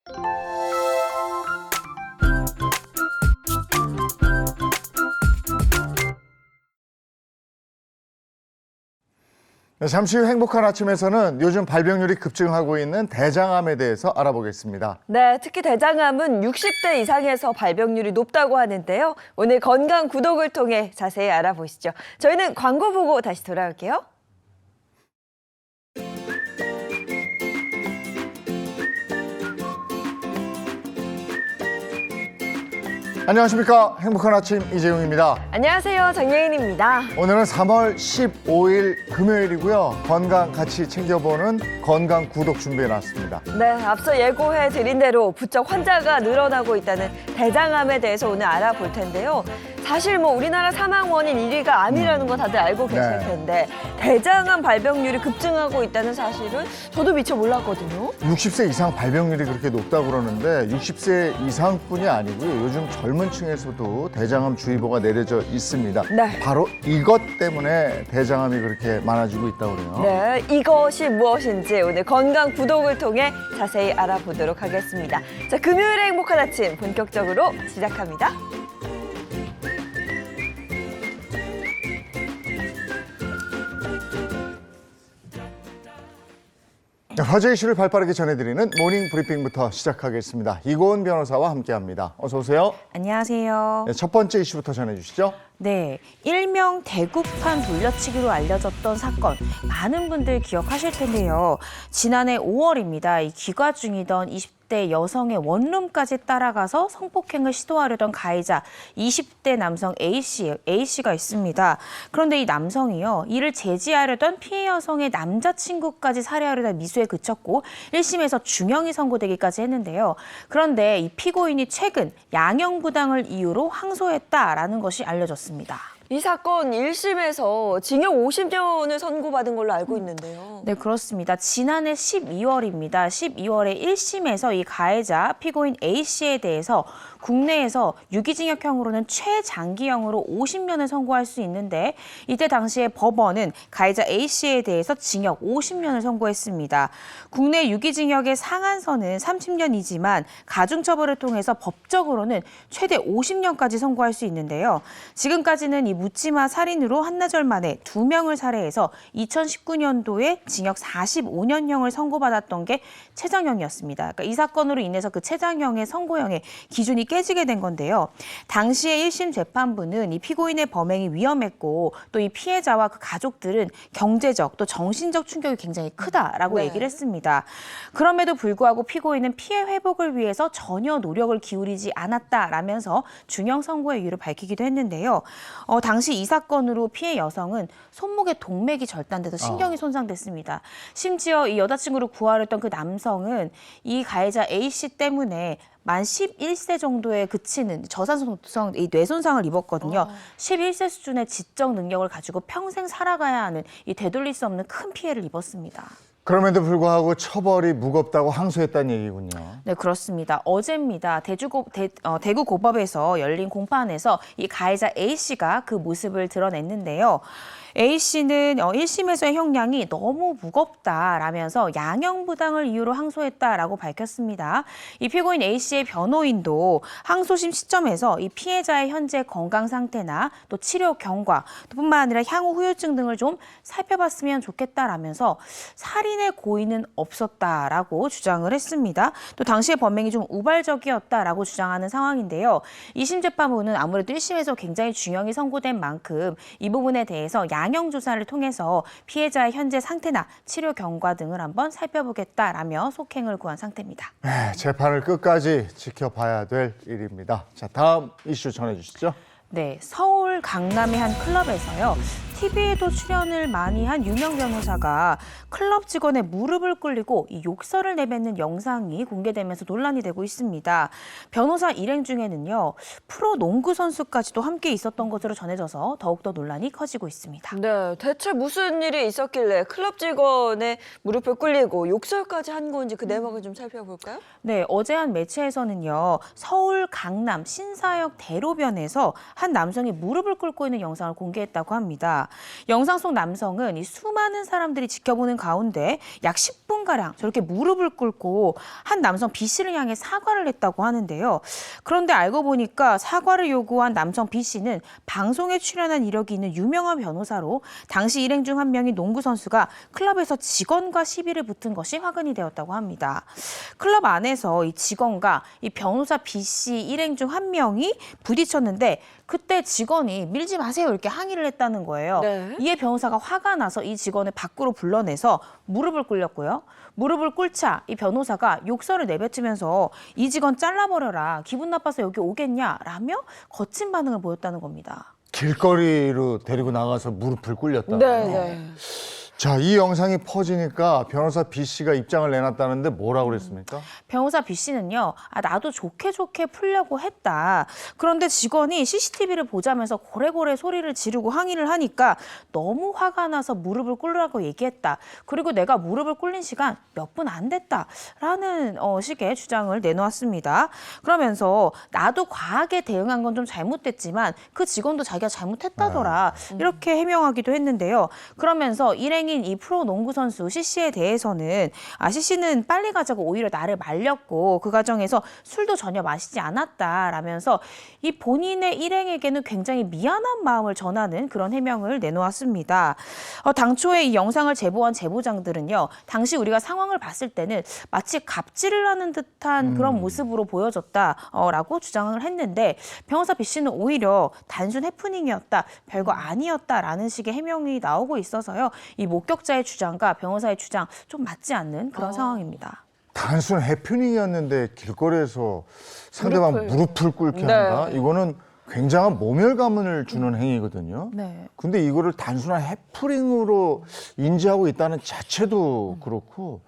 네, 잠시 후 행복한 아침에서는 요즘 발병률이 급증하고 있는 대장암에 대해서 알아보겠습니다. 네, 특히 대장암은 60대 이상에서 발병률이 높다고 하는데요. 오늘 건강 구독을 통해 자세히 알아보시죠. 저희는 광고 보고 다시 돌아올게요. 안녕하십니까. 행복한 아침 이재용입니다. 안녕하세요, 정예인입니다. 오늘은 3월 15일 금요일이고요. 건강 같이 챙겨보는 건강 구독 준비해놨습니다. 네, 앞서 예고해 드린 대로 부쩍 환자가 늘어나고 있다는 대장암에 대해서 오늘 알아볼 텐데요. 사실 우리나라 사망 원인 1위가 암이라는 거 다들 알고 계실 텐데 대장암 발병률이 급증하고 있다는 사실은 저도 미처 몰랐거든요. 60세 이상 발병률이 그렇게 높다고 그러는데 60세 이상뿐이 아니고요. 요즘 젊은 층에서도 대장암 주의보가 내려져 있습니다. 네. 바로 이것 때문에 대장암이 그렇게 많아지고 있다고 그래요. 네, 이것이 무엇인지 오늘 건강 구독을 통해 자세히 알아보도록 하겠습니다. 자, 금요일의 행복한 아침 본격적으로 시작합니다. 화제 이슈를 발빠르게 전해드리는 모닝 브리핑부터 시작하겠습니다. 이고은 변호사와 함께합니다. 어서 오세요. 안녕하세요. 네, 첫 번째 이슈부터 전해주시죠. 네, 일명 대구판 돌려치기로 알려졌던 사건 많은 분들 기억하실 텐데요. 지난해 5월입니다. 이 귀가 중이던 20대 여성의 원룸까지 따라가서 성폭행을 시도하려던 가해자 20대 남성 A씨가 있습니다. 그런데 이 남성이요, 이를 제지하려던 피해 여성의 남자친구까지 살해하려다 미수에 그쳤고 1심에서 중형이 선고되기까지 했는데요. 그런데 이 피고인이 최근 양형부당을 이유로 항소했다라는 것이 알려졌습니다. 이 사건 1심에서 징역 50년을 선고받은 걸로 알고 있는데요. 네, 그렇습니다. 지난해 12월입니다. 12월에 1심에서 이 가해자 피고인 A씨에 대해서 국내에서 유기징역형으로는 최장기형으로 50년을 선고할 수 있는데 이때 당시에 법원은 가해자 A씨에 대해서 징역 50년을 선고했습니다. 국내 유기징역의 상한선은 30년이지만 가중처벌을 통해서 법적으로는 최대 50년까지 선고할 수 있는데요. 지금까지는 이 묻지마 살인으로 한나절 만에 2명을 살해해서 2019년도에 징역 45년형을 선고받았던 게 최장형이었습니다. 그러니까 이 사건으로 인해서 그 최장형의 선고형의 기준이 깨지게 된 건데요. 당시에 1심 재판부는 이 피고인의 범행이 위험했고 또 이 피해자와 그 가족들은 경제적 또 정신적 충격이 굉장히 크다라고 얘기를 했습니다. 그럼에도 불구하고 피고인은 피해 회복을 위해서 전혀 노력을 기울이지 않았다라면서 중형 선고의 이유를 밝히기도 했는데요. 당시 이 사건으로 피해 여성은 손목에 동맥이 절단돼서 신경이 손상됐습니다. 심지어 이 여자친구를 구하려던 그 남성은 이 가해자 A씨 때문에 만 11세 정도에 그치는 저산성 이 뇌손상을 입었거든요. 11세 수준의 지적 능력을 가지고 평생 살아가야 하는 이 되돌릴 수 없는 큰 피해를 입었습니다. 그럼에도 불구하고 처벌이 무겁다고 항소했다는 얘기군요. 네, 그렇습니다. 어제입니다. 대구 고법에서 열린 공판에서 이 가해자 A씨가 그 모습을 드러냈는데요. A씨는 1심에서의 형량이 너무 무겁다라면서 양형부당을 이유로 항소했다라고 밝혔습니다. 이 피고인 A씨의 변호인도 항소심 시점에서 이 피해자의 현재 건강 상태나 또 치료 경과, 뿐만 아니라 향후 후유증 등을 좀 살펴봤으면 좋겠다라면서 살인의 고의는 없었다라고 주장을 했습니다. 또 당시의 범행이 좀 우발적이었다라고 주장하는 상황인데요. 2심 재판부는 아무래도 1심에서 굉장히 중형이 선고된 만큼 이 부분에 대해서 양형 조사를 통해서 피해자의 현재 상태나 치료 경과 등을 한번 살펴보겠다라며 속행을 구한 상태입니다. 네, 재판을 끝까지 지켜봐야 될 일입니다. 자, 다음 이슈 전해주시죠. 네, 서울 강남의 한 클럽에서요. TV에도 출연을 많이 한 유명 변호사가 클럽 직원의 무릎을 꿇리고 이 욕설을 내뱉는 영상이 공개되면서 논란이 되고 있습니다. 변호사 일행 중에는요, 프로 농구 선수까지도 함께 있었던 것으로 전해져서 더욱더 논란이 커지고 있습니다. 네, 대체 무슨 일이 있었길래 클럽 직원의 무릎을 꿇리고 욕설까지 한 건지 그 내막을 좀 살펴볼까요? 네, 어제 한 매체에서는요, 서울 강남 신사역 대로변에서 한 남성이 무릎을 꿇고 있는 영상을 공개했다고 합니다. 영상 속 남성은 이 수많은 사람들이 지켜보는 가운데 약 10분가량 저렇게 무릎을 꿇고 한 남성 B 씨를 향해 사과를 했다고 하는데요. 그런데 알고 보니까 사과를 요구한 남성 B 씨는 방송에 출연한 이력이 있는 유명한 변호사로 당시 일행 중 한 명인 농구 선수가 클럽에서 직원과 시비를 붙은 것이 화근이 되었다고 합니다. 클럽 안에서 이 직원과 이 변호사 B 씨 일행 중 한 명이 부딪혔는데 그때 직원이 밀지 마세요 이렇게 항의를 했다는 거예요. 네. 이에 변호사가 화가 나서 이 직원을 밖으로 불러내서 무릎을 꿇렸고요. 무릎을 꿇자 이 변호사가 욕설을 내뱉으면서 이 직원 잘라버려라. 기분 나빠서 여기 오겠냐라며 거친 반응을 보였다는 겁니다. 길거리로 데리고 나가서 무릎을 꿇렸다. 네. 자, 이 영상이 퍼지니까 변호사 B 씨가 입장을 내놨다는데 뭐라고 그랬습니까? 변호사 B 씨는요, 나도 좋게 풀려고 했다. 그런데 직원이 CCTV를 보자면서 고래고래 소리를 지르고 항의를 하니까 너무 화가 나서 무릎을 꿇으라고 얘기했다. 그리고 내가 무릎을 꿇린 시간 몇 분 안 됐다라는 식의 주장을 내놓았습니다. 그러면서 나도 과하게 대응한 건 좀 잘못됐지만 그 직원도 자기가 잘못했다더라. 이렇게 해명하기도 했는데요. 그러면서 일행인 이 프로 농구 선수 CC에 대해서는 CC는 빨리 가자고 오히려 나를 말렸고 그 과정에서 술도 전혀 마시지 않았다라면서 이 본인의 일행에게는 굉장히 미안한 마음을 전하는 그런 해명을 내놓았습니다. 당초에 이 영상을 제보한 제보장들은요. 당시 우리가 상황을 봤을 때는 마치 갑질을 하는 듯한 그런 모습으로 보여졌다라고 주장을 했는데 변호사 B 씨는 오히려 단순 해프닝이었다, 별거 아니었다라는 식의 해명이 나오고 있어서요. 이 목격자의 주장과 변호사의 주장 좀 맞지 않는 그런 상황입니다. 단순 해프닝이었는데 길거리에서 상대방 무릎을 꿇게 네. 한다? 이거는 굉장한 모멸감을 주는 행위거든요. 네. 근데 이거를 단순한 해프닝으로 인지하고 있다는 자체도 그렇고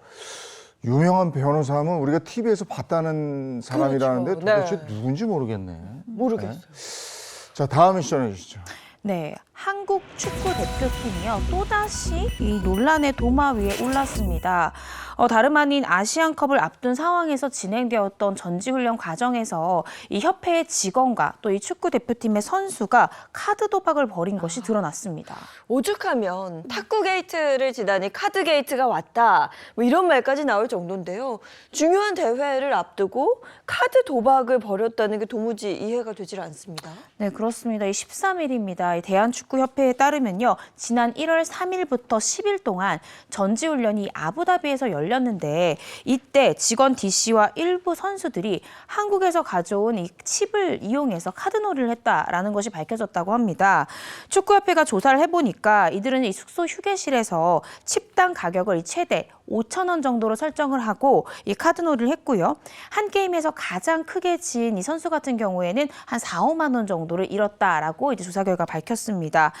유명한 변호사면 우리가 TV에서 봤다는 사람이라는데 그렇죠. 도대체 네. 누군지 모르겠네. 모르겠어요. 네. 자, 다음 미션 해주시죠. 네, 한국 축구 대표팀이요 또다시 이 논란의 도마 위에 올랐습니다. 다름 아닌 아시안컵을 앞둔 상황에서 진행되었던 전지훈련 과정에서 이 협회의 직원과 또 이 축구 대표팀의 선수가 카드 도박을 벌인 것이 드러났습니다. 오죽하면 탁구 게이트를 지나니 카드 게이트가 왔다. 뭐 이런 말까지 나올 정도인데요. 중요한 대회를 앞두고 카드 도박을 벌였다는 게 도무지 이해가 되질 않습니다. 네, 그렇습니다. 이 13일입니다. 대한축구협회에 따르면요. 지난 1월 3일부터 10일 동안 전지훈련이 아부다비에서 열렸는데 이때 직원 D씨와 일부 선수들이 한국에서 가져온 이 칩을 이용해서 카드놀이를 했다라는 것이 밝혀졌다고 합니다. 축구협회가 조사를 해보니까 이들은 이 숙소 휴게실에서 칩당 가격을 최대 5,000원 정도로 설정을 하고 이 카드놀이를 했고요. 한 게임에서 가장 크게 진 이 선수 같은 경우에는 한 4, 5만 원 정도를 잃었다라고 이제 조사 결과 밝혔습니다.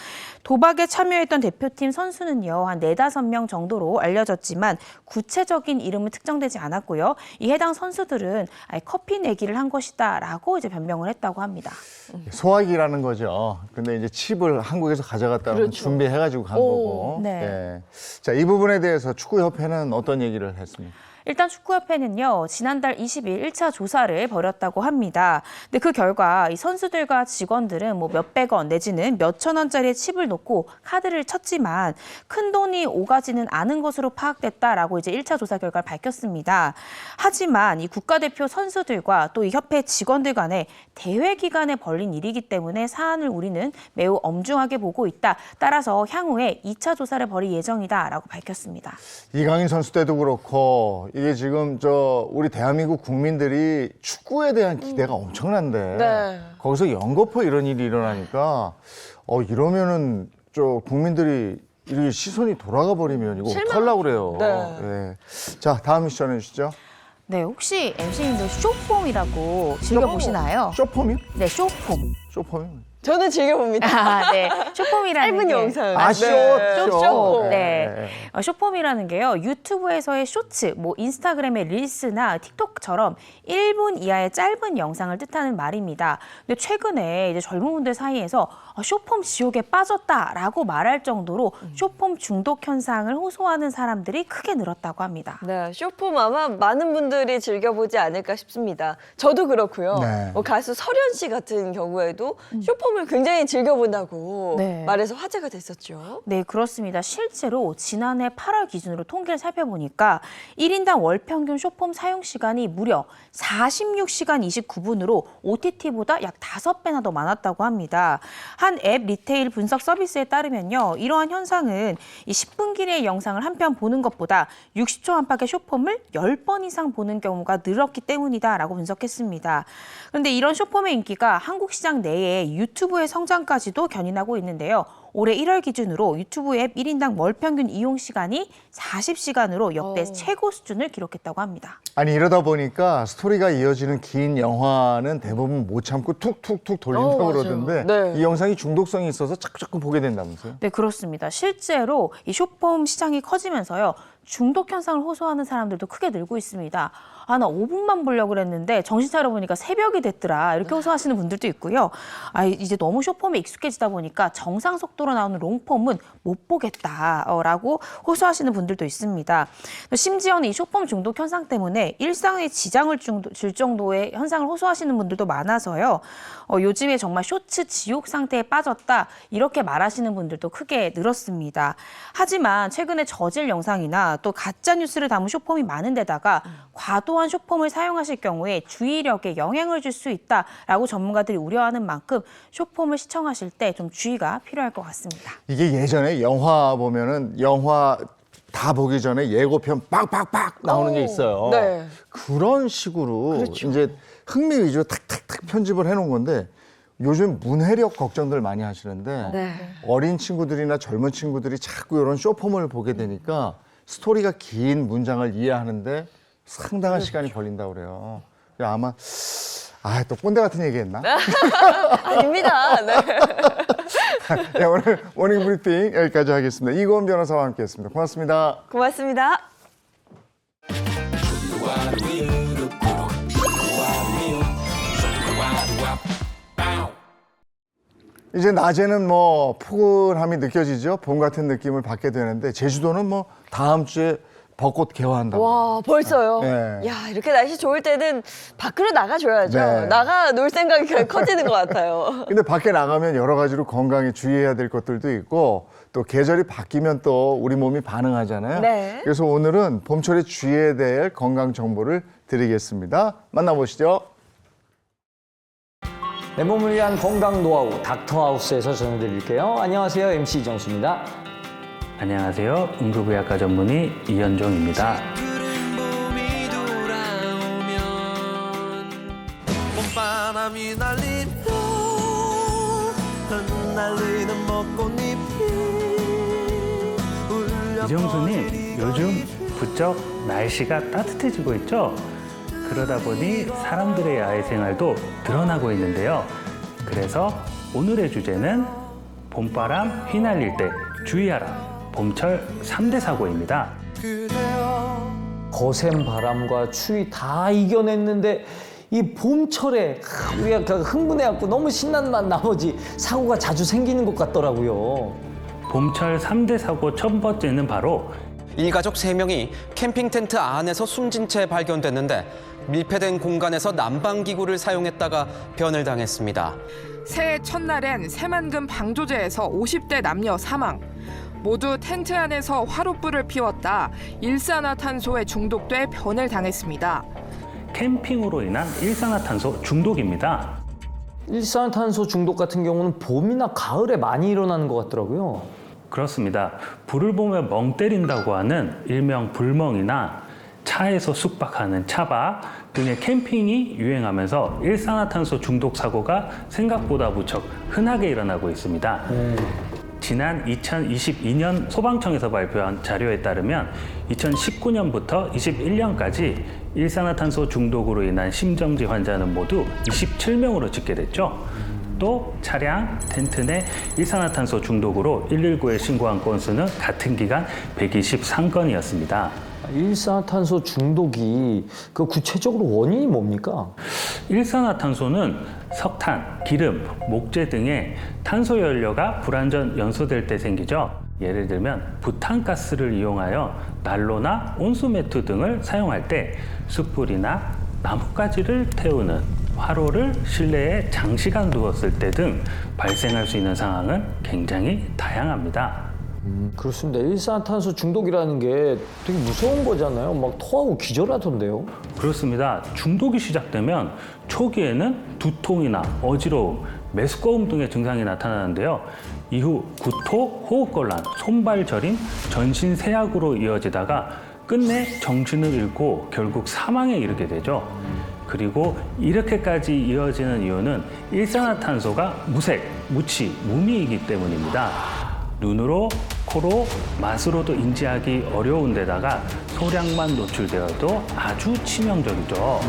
도박에 참여했던 대표팀 선수는요. 한 4, 5명 정도로 알려졌지만 구체적인 이름은 특정되지 않았고요. 이 해당 선수들은 커피 내기를 한 것이다라고 이제 변명을 했다고 합니다. 소화기라는 거죠. 근데 이제 칩을 한국에서 가져갔다는 그렇죠. 준비해가지고 간 거고. 네. 예. 자, 이 부분에 대해서 축구협회는 어떤 얘기를 했습니까? 일단 축구협회는요, 지난달 20일 1차 조사를 벌였다고 합니다. 근데 그 결과 이 선수들과 직원들은 뭐 몇백 원 내지는 몇천 원짜리의 칩을 놓고 카드를 쳤지만 큰 돈이 오가지는 않은 것으로 파악됐다라고 이제 1차 조사 결과를 밝혔습니다. 하지만 이 국가대표 선수들과 또 이 협회 직원들 간에 대회 기간에 벌린 일이기 때문에 사안을 우리는 매우 엄중하게 보고 있다. 따라서 향후에 2차 조사를 벌일 예정이다라고 밝혔습니다. 이강인 선수 때도 그렇고 이게 지금 우리 대한민국 국민들이 축구에 대한 기대가 엄청난데 네. 거기서 연거푸 이런 일이 일어나니까 이러면은 국민들이 이 시선이 돌아가 버리면 이거 어떡하려고 그래요. 네. 예. 자, 다음 미션 해주시죠. 네, 혹시 MC님들 쇼폼이라고 즐겨보시나요? 쇼폼이요? 네, 쇼폼. 쇼폼이? 저는 즐겨봅니다. 네, 쇼폼이라는 짧은 게 영상. 쇼. 네. 쇼폼이라는 게요. 유튜브에서의 쇼츠, 뭐 인스타그램의 릴스나 틱톡처럼 1분 이하의 짧은 영상을 뜻하는 말입니다. 근데 최근에 이제 젊은 분들 사이에서 쇼폼 지옥에 빠졌다라고 말할 정도로 쇼폼 중독 현상을 호소하는 사람들이 크게 늘었다고 합니다. 네, 쇼폼 아마 많은 분들이 즐겨보지 않을까 싶습니다. 저도 그렇고요. 네. 가수 설현 씨 같은 경우에도 쇼폼을 쇼폼을 굉장히 즐겨본다고 네. 말해서 화제가 됐었죠. 네, 그렇습니다. 실제로 지난해 8월 기준으로 통계를 살펴보니까 1인당 월 평균 쇼폼 사용 시간이 무려 46시간 29분으로 OTT보다 약 5배나 더 많았다고 합니다. 한 앱 리테일 분석 서비스에 따르면요. 이러한 현상은 이 10분 길이의 영상을 한 편 보는 것보다 60초 안팎의 쇼폼을 10번 이상 보는 경우가 늘었기 때문이다라고 분석했습니다. 그런데 이런 쇼폼의 인기가 한국 시장 내에 유튜브의 성장까지도 견인하고 있는데요. 올해 1월 기준으로 유튜브 앱 1인당 월 평균 이용 시간이 40시간으로 역대 최고 수준을 기록했다고 합니다. 아니 이러다 보니까 스토리가 이어지는 긴 영화는 대부분 못 참고 툭툭툭 돌린다고 맞아요. 그러던데 네. 이 영상이 중독성이 있어서 자꾸 보게 된다면서요? 네, 그렇습니다. 실제로 이 쇼폼 시장이 커지면서요. 중독 현상을 호소하는 사람들도 크게 늘고 있습니다. 아, 나 5분만 보려고 그랬는데 정신 차려보니까 새벽이 됐더라. 이렇게 호소하시는 분들도 있고요. 아, 이제 너무 쇼폼에 익숙해지다 보니까 정상 속도로 나오는 롱폼은 못 보겠다라고 호소하시는 분들도 있습니다. 심지어는 이 쇼폼 중독 현상 때문에 일상에 지장을 줄 정도의 현상을 호소하시는 분들도 많아서요. 요즘에 정말 쇼츠 지옥 상태에 빠졌다. 이렇게 말하시는 분들도 크게 늘었습니다. 하지만 최근에 저질 영상이나 또 가짜 뉴스를 담은 쇼폼이 많은 데다가 과도한 쇼폼을 사용하실 경우에 주의력에 영향을 줄 수 있다라고 전문가들이 우려하는 만큼 쇼폼을 시청하실 때 좀 주의가 필요할 것 같습니다. 이게 예전에 영화 보면은 영화 다 보기 전에 예고편 빡빡빡 나오는 게 있어요. 네. 그런 식으로 그렇죠. 이제 흥미 위주로 탁탁탁 편집을 해놓은 건데 요즘 문해력 걱정들 많이 하시는데 네. 어린 친구들이나 젊은 친구들이 자꾸 이런 쇼폼을 보게 되니까 스토리가 긴 문장을 이해하는데 상당한 시간이 걸린다고 그래요. 아마 또 꼰대 같은 얘기 했나? 아닙니다. 네. 네, 오늘 모닝 브리핑 여기까지 하겠습니다. 이고은 변호사와 함께했습니다. 고맙습니다. 고맙습니다. 이제 낮에는 뭐 포근함이 느껴지죠. 봄 같은 느낌을 받게 되는데 제주도는 뭐 다음 주에 벚꽃 개화한다고. 와, 벌써요? 네. 야, 이렇게 날씨 좋을 때는 밖으로 나가줘야죠. 네. 나가 놀 생각이 커지는 것 같아요. 근데 밖에 나가면 여러 가지로 건강에 주의해야 될 것들도 있고 또 계절이 바뀌면 또 우리 몸이 반응하잖아요. 네. 그래서 오늘은 봄철에 주의해야 될 건강 정보를 드리겠습니다. 만나보시죠. 내 몸을 위한 건강 노하우 닥터하우스에서 전해드릴게요. 안녕하세요. MC 이정수입니다. 안녕하세요. 응급의학과 전문의 이현종입니다. 봄바람이 날리며 흩날리는 벚꽃잎이 이정수님, 요즘 부쩍 날씨가 따뜻해지고 있죠? 그러다 보니 사람들의 야외 생활도 늘어나고 있는데요. 그래서 오늘의 주제는 봄바람 휘날릴 때 주의하라. 봄철 3대 사고입니다. 그대여 거센 바람과 추위 다 이겨냈는데 이 봄철에 우리가 흥분해갖고 너무 신난 나머지 사고가 자주 생기는 것 같더라고요. 봄철 3대 사고 첫 번째는 바로 일가족 3명이 캠핑 텐트 안에서 숨진 채 발견됐는데 밀폐된 공간에서 난방기구를 사용했다가 변을 당했습니다. 새해 첫날엔 새만금 방조제에서 50대 남녀 사망. 모두 텐트 안에서 화롯불을 피웠다 일산화탄소에 중독돼 변을 당했습니다. 캠핑으로 인한 일산화탄소 중독입니다. 일산화탄소 중독 같은 경우는 봄이나 가을에 많이 일어나는 것 같더라고요. 그렇습니다. 불을 보면 멍 때린다고 하는 일명 불멍이나 차에서 숙박하는 차박 등의 캠핑이 유행하면서 일산화탄소 중독 사고가 생각보다 무척 흔하게 일어나고 있습니다. 지난 2022년 소방청에서 발표한 자료에 따르면 2019년부터 21년까지 일산화탄소 중독으로 인한 심정지 환자는 모두 27명으로 집계됐죠. 또 차량, 텐트 내 일산화탄소 중독으로 119에 신고한 건수는 같은 기간 123건이었습니다. 일산화탄소 중독이 그 구체적으로 원인이 뭡니까? 일산화탄소는 석탄, 기름, 목재 등의 탄소 연료가 불완전 연소될 때 생기죠. 예를 들면 부탄가스를 이용하여 난로나 온수매트 등을 사용할 때 숯불이나 나뭇가지를 태우는 화로를 실내에 장시간 두었을 때 등 발생할 수 있는 상황은 굉장히 다양합니다. 그렇습니다. 일산화탄소 중독이라는 게 되게 무서운 거잖아요. 막 토하고 기절하던데요. 그렇습니다. 중독이 시작되면 초기에는 두통이나 어지러움, 메스꺼움 등의 증상이 나타나는데요. 이후 구토, 호흡곤란, 손발 저림, 전신 세약으로 이어지다가 끝내 정신을 잃고 결국 사망에 이르게 되죠. 그리고 이렇게까지 이어지는 이유는 일산화탄소가 무색, 무치, 무미이기 때문입니다. 눈으로, 코로, 맛으로도 인지하기 어려운 데다가 소량만 노출되어도 아주 치명적이죠.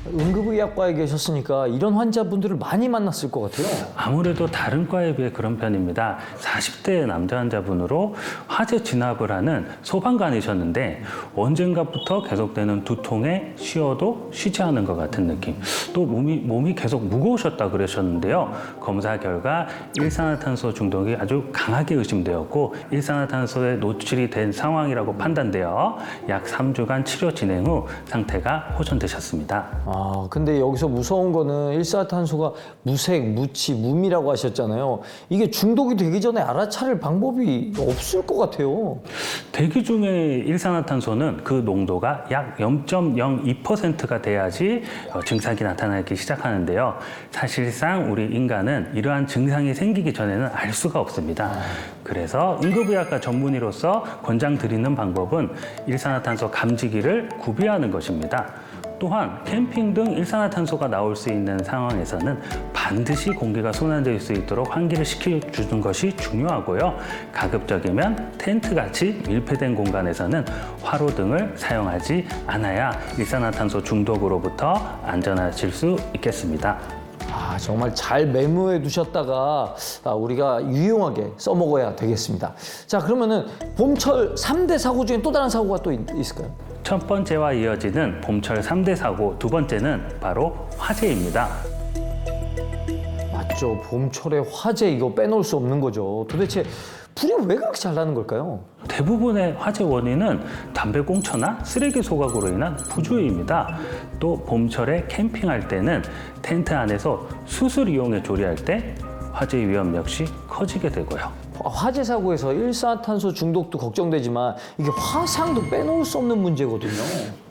응급의학과에 계셨으니까 이런 환자분들을 많이 만났을 것 같아요. 아무래도 다른 과에 비해 그런 편입니다. 40대 남자 환자분으로 화재 진압을 하는 소방관이셨는데 언젠가부터 계속되는 두통에 쉬어도 쉬지 않은 것 같은 느낌. 또 몸이 계속 무거우셨다 그러셨는데요. 검사 결과 일산화탄소 중독이 아주 강하게 의심되었고 일산화탄소에 노출이 된 상황이라고 판단되어 약 3주간 치료 진행 후 상태가 호전되셨습니다. 근데 여기서 무서운 거는 일산화탄소가 무색, 무치, 무미라고 하셨잖아요. 이게 중독이 되기 전에 알아차릴 방법이 없을 것 같아요. 대기 중에 일산화탄소는 그 농도가 약 0.02%가 돼야지 증상이 나타나기 시작하는데요. 사실상 우리 인간은 이러한 증상이 생기기 전에는 알 수가 없습니다. 그래서 응급의학과 전문의로서 권장드리는 방법은 일산화탄소 감지기를 구비하는 것입니다. 또한 캠핑 등 일산화탄소가 나올 수 있는 상황에서는 반드시 공기가 순환될 수 있도록 환기를 시켜주는 것이 중요하고요. 가급적이면 텐트같이 밀폐된 공간에서는 화로 등을 사용하지 않아야 일산화탄소 중독으로부터 안전하실 수 있겠습니다. 정말 잘 메모해 두셨다가 우리가 유용하게 써먹어야 되겠습니다. 자, 그러면은 봄철 3대 사고 중에 또 다른 사고가 또 있을까요? 첫 번째와 이어지는 봄철 3대 사고, 두 번째는 바로 화재입니다. 맞죠. 봄철에 화재 이거 빼놓을 수 없는 거죠. 도대체 불이 왜 그렇게 잘 나는 걸까요? 대부분의 화재 원인은 담배꽁초나 쓰레기 소각으로 인한 부주의입니다. 또 봄철에 캠핑할 때는 텐트 안에서 숯을 이용해 조리할 때 화재 위험 역시 커지게 되고요. 화재 사고에서 일산화탄소 중독도 걱정되지만 이게 화상도 빼놓을 수 없는 문제거든요.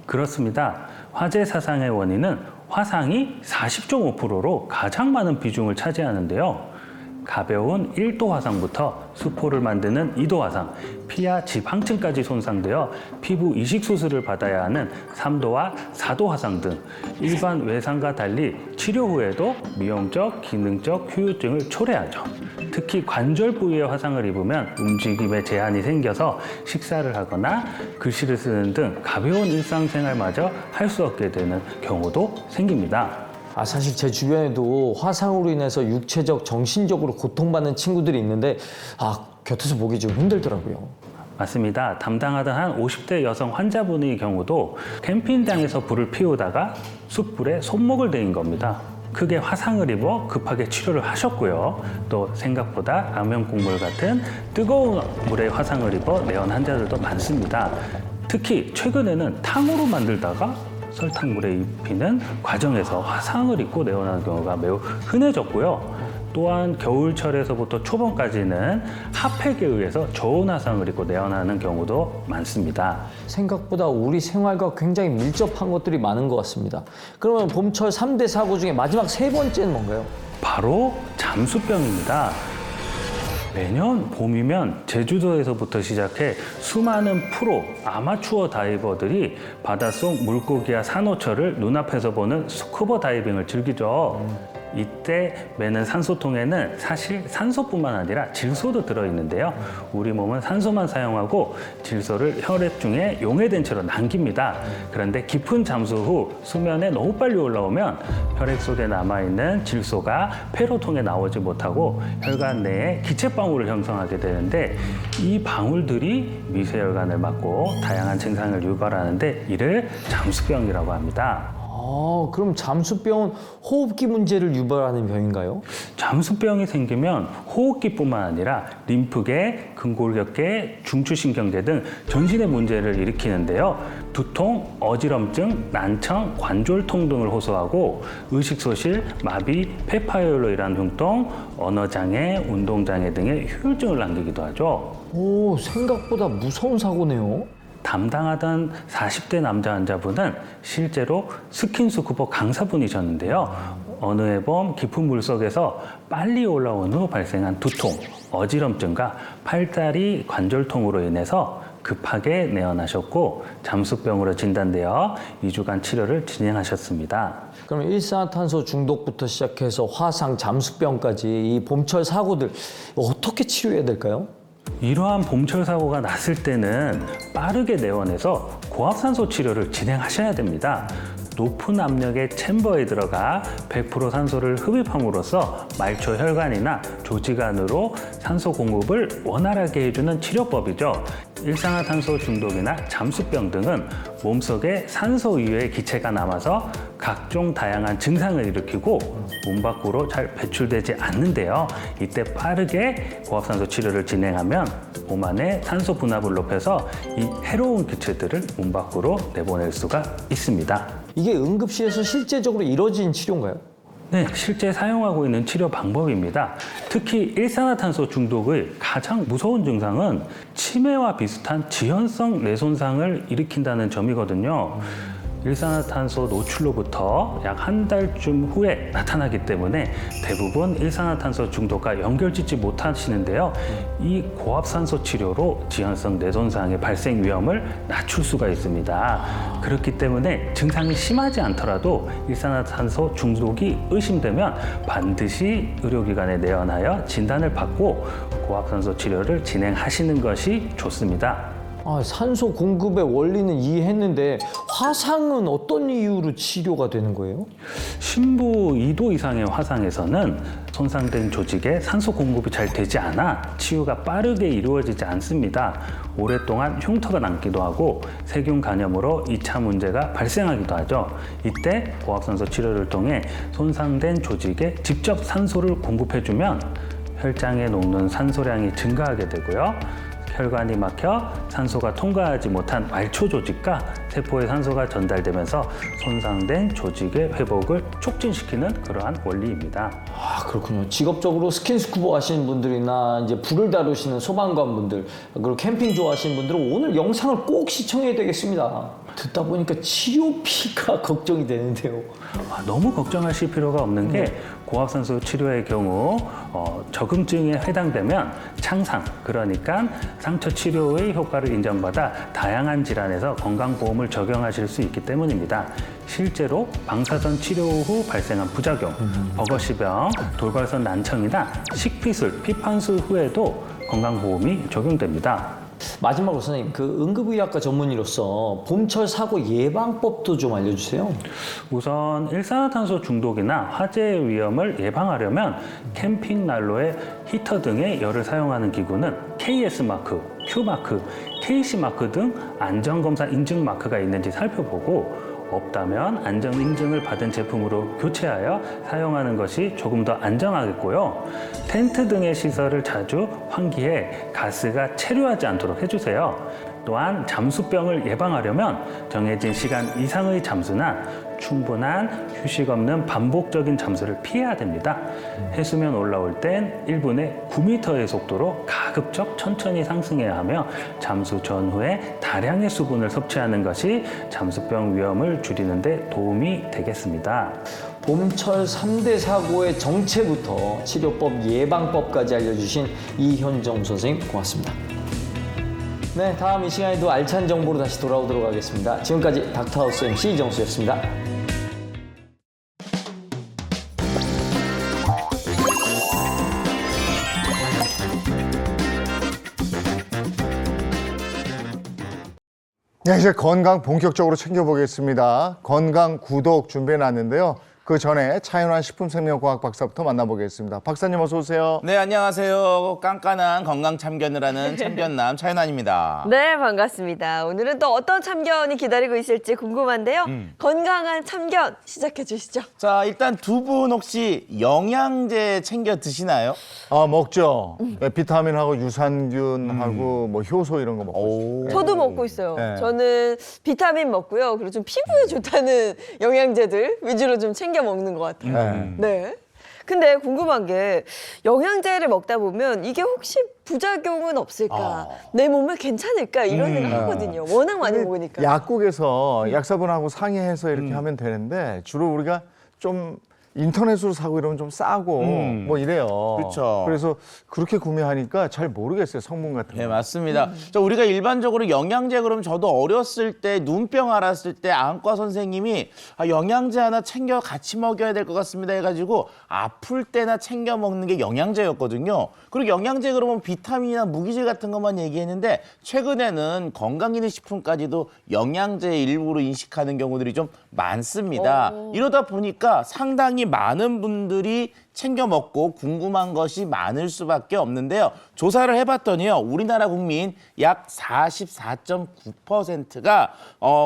그렇습니다. 화재 사상의 원인은 화상이 40.5%로 가장 많은 비중을 차지하는데요. 가벼운 1도 화상부터 수포를 만드는 2도 화상, 피하 지방층까지 손상되어 피부 이식 수술을 받아야 하는 3도와 4도 화상 등 일반 외상과 달리 치료 후에도 미용적, 기능적 후유증을 초래하죠. 특히 관절 부위에 화상을 입으면 움직임에 제한이 생겨서 식사를 하거나 글씨를 쓰는 등 가벼운 일상생활마저 할 수 없게 되는 경우도 생깁니다. 사실 제 주변에도 화상으로 인해서 육체적, 정신적으로 고통받는 친구들이 있는데 곁에서 보기 좀 힘들더라고요. 맞습니다. 담당하던 한 50대 여성 환자분의 경우도 캠핑장에서 불을 피우다가 숯불에 손목을 대인 겁니다. 크게 화상을 입어 급하게 치료를 하셨고요. 또 생각보다 라면 국물 같은 뜨거운 물에 화상을 입어 내원 환자들도 많습니다. 특히 최근에는 탕후루 만들다가 설탕물에 입히는 과정에서 화상을 입고 내원하는 경우가 매우 흔해졌고요. 또한 겨울철에서부터 초봄까지는 핫팩에 의해서 저온 화상을 입고 내원하는 경우도 많습니다. 생각보다 우리 생활과 굉장히 밀접한 것들이 많은 것 같습니다. 그러면 봄철 3대 사고 중에 마지막 세 번째는 뭔가요? 바로 잠수병입니다. 매년 봄이면 제주도에서부터 시작해 수많은 프로, 아마추어 다이버들이 바닷속 물고기와 산호초를 눈앞에서 보는 스쿠버 다이빙을 즐기죠. 이때 매는 산소통에는 사실 산소뿐만 아니라 질소도 들어있는데요. 우리 몸은 산소만 사용하고 질소를 혈액 중에 용해된 채로 남깁니다. 그런데 깊은 잠수 후 수면에 너무 빨리 올라오면 혈액 속에 남아있는 질소가 폐로 통해 나오지 못하고 혈관 내에 기체방울을 형성하게 되는데 이 방울들이 미세혈관을 막고 다양한 증상을 유발하는데 이를 잠수병이라고 합니다. 그럼 잠수병은 호흡기 문제를 유발하는 병인가요? 잠수병이 생기면 호흡기뿐만 아니라 림프계, 근골격계, 중추신경계 등 전신의 문제를 일으키는데요. 두통, 어지럼증, 난청, 관절통 등을 호소하고 의식소실, 마비, 폐파열로이란 흉통, 언어장애, 운동장애 등의 후유증을 남기기도 하죠. 오, 생각보다 무서운 사고네요. 담당하던 40대 남자 환자분은 실제로 스킨스쿠버 강사분이셨는데요. 어느 해범 깊은 물속에서 빨리 올라온 후 발생한 두통, 어지럼증과 팔다리 관절통으로 인해서 급하게 내원하셨고 잠수병으로 진단되어 2주간 치료를 진행하셨습니다. 그럼 일산화탄소 중독부터 시작해서 화상, 잠수병까지 이 봄철 사고들 어떻게 치료해야 될까요? 이러한 봄철 사고가 났을 때는 빠르게 내원해서 고압산소 치료를 진행하셔야 됩니다. 높은 압력의 챔버에 들어가 100% 산소를 흡입함으로써 말초 혈관이나 조직 안으로 산소 공급을 원활하게 해주는 치료법이죠. 일산화탄소 중독이나 잠수병 등은 몸속에 산소 이외의 기체가 남아서 각종 다양한 증상을 일으키고 몸 밖으로 잘 배출되지 않는데요. 이때 빠르게 고압산소 치료를 진행하면 몸 안에 산소 분압을 높여서 이 해로운 기체들을 몸 밖으로 내보낼 수가 있습니다. 이게 응급실에서 실제적으로 이루어진 치료인가요? 네, 실제 사용하고 있는 치료 방법입니다. 특히 일산화탄소 중독의 가장 무서운 증상은 치매와 비슷한 지연성 뇌손상을 일으킨다는 점이거든요. 일산화탄소 노출로부터 약 한 달쯤 후에 나타나기 때문에 대부분 일산화탄소 중독과 연결짓지 못하시는데요. 이 고압산소 치료로 지연성 뇌손상의 발생 위험을 낮출 수가 있습니다. 그렇기 때문에 증상이 심하지 않더라도 일산화탄소 중독이 의심되면 반드시 의료기관에 내원하여 진단을 받고 고압산소 치료를 진행하시는 것이 좋습니다. 산소 공급의 원리는 이해했는데 화상은 어떤 이유로 치료가 되는 거예요? 심부 2도 이상의 화상에서는 손상된 조직에 산소 공급이 잘 되지 않아 치유가 빠르게 이루어지지 않습니다. 오랫동안 흉터가 남기도 하고 세균 감염으로 2차 문제가 발생하기도 하죠. 이때 고압산소 치료를 통해 손상된 조직에 직접 산소를 공급해주면 혈장에 녹는 산소량이 증가하게 되고요. 혈관이 막혀 산소가 통과하지 못한 말초 조직과 세포에 산소가 전달되면서 손상된 조직의 회복을 촉진시키는 그러한 원리입니다. 그렇군요. 직업적으로 스킨스쿠버 하시는 분들이나 이제 불을 다루시는 소방관 분들, 그리고 캠핑 좋아하시는 분들은 오늘 영상을 꼭 시청해야 되겠습니다. 듣다 보니까 치료비가 걱정이 되는데요. 너무 걱정하실 필요가 없는 게 고압산소 치료의 경우 저금증에 해당되면 창상, 그러니까 상처 치료의 효과를 인정받아 다양한 질환에서 건강보험을 적용하실 수 있기 때문입니다. 실제로 방사선 치료 후 발생한 부작용, 버거시병, 돌발성 난청이나 식피술, 피판수 후에도 건강보험이 적용됩니다. 마지막으로 선생님, 그 응급의학과 전문의로서 봄철 사고 예방법도 좀 알려주세요. 우선 일산화탄소 중독이나 화재의 위험을 예방하려면 캠핑 난로에 히터 등의 열을 사용하는 기구는 KS마크, Q마크, KC마크 등 안전검사 인증 마크가 있는지 살펴보고 없다면 안전 인증을 받은 제품으로 교체하여 사용하는 것이 조금 더 안전하겠고요. 텐트 등의 시설을 자주 환기해 가스가 체류하지 않도록 해주세요. 또한 잠수병을 예방하려면 정해진 시간 이상의 잠수나 충분한 휴식 없는 반복적인 잠수를 피해야 됩니다. 해수면 올라올 땐 1분에 9m의 속도로 가급적 천천히 상승해야 하며 잠수 전후에 다량의 수분을 섭취하는 것이 잠수병 위험을 줄이는 데 도움이 되겠습니다. 봄철 3대 사고의 정체부터 치료법, 예방법까지 알려주신 이현정 선생님 고맙습니다. 네, 다음 이 시간에도 알찬 정보로 다시 돌아오도록 하겠습니다. 지금까지 닥터하우스 MC 이정수였습니다. 네, 이제 건강 본격적으로 챙겨보겠습니다. 건강 구독 준비해놨는데요. 그 전에 차윤환 식품생명과학 박사부터 만나보겠습니다. 박사님 어서 오세요. 네, 안녕하세요. 깐깐한 건강 참견을 하는 참견남 차윤환입니다. 네, 반갑습니다. 오늘은 또 어떤 참견이 기다리고 있을지 궁금한데요. 건강한 참견 시작해 주시죠. 자, 일단 두 분 혹시 영양제 챙겨 드시나요? 아, 먹죠. 네, 비타민하고 유산균하고 뭐 효소 이런 거 먹고 있어요. 저도 먹고 있어요. 네. 저는 비타민 먹고요. 그리고 좀 피부에 좋다는 영양제들 위주로 좀 챙겨 먹는 것 같아요. 네. 근데 궁금한 게 영양제를 먹다 보면 이게 혹시 부작용은 없을까? 내 몸에 괜찮을까? 이런 생각 하거든요. 워낙 많이 먹으니까. 약국에서 약사분하고 상의해서 이렇게 하면 되는데 주로 우리가 좀 인터넷으로 사고 이러면 좀 싸고 뭐 이래요. 그렇죠. 그래서 그렇게 구매하니까 잘 모르겠어요, 성분 같은 거. 네, 맞습니다. 자, 우리가 일반적으로 영양제 그러면 저도 어렸을 때 눈병 앓았을 때 안과 선생님이 영양제 하나 챙겨 같이 먹여야 될 것 같습니다 해가지고 아플 때나 챙겨 먹는 게 영양제였거든요. 그리고 영양제 그러면 비타민이나 무기질 같은 것만 얘기했는데 최근에는 건강기능식품까지도 영양제의 일부로 인식하는 경우들이 좀 많습니다. 이러다 보니까 상당히 많은 분들이 챙겨 먹고 궁금한 것이 많을 수밖에 없는데요. 조사를 해봤더니요. 우리나라 국민 약 44.9%가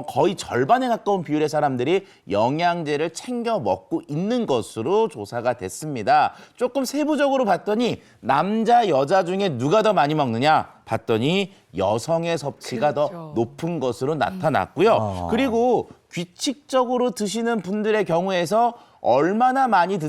거의 절반에 가까운 비율의 사람들이 영양제를 챙겨 먹고 있는 것으로 조사가 됐습니다. 조금 세부적으로 봤더니 남자, 여자 중에 누가 더 많이 먹느냐 봤더니 여성의 섭취가 더 높은 것으로 나타났고요. 그리고 규칙적으로 드시는 분들의 경우에서 얼마나 많이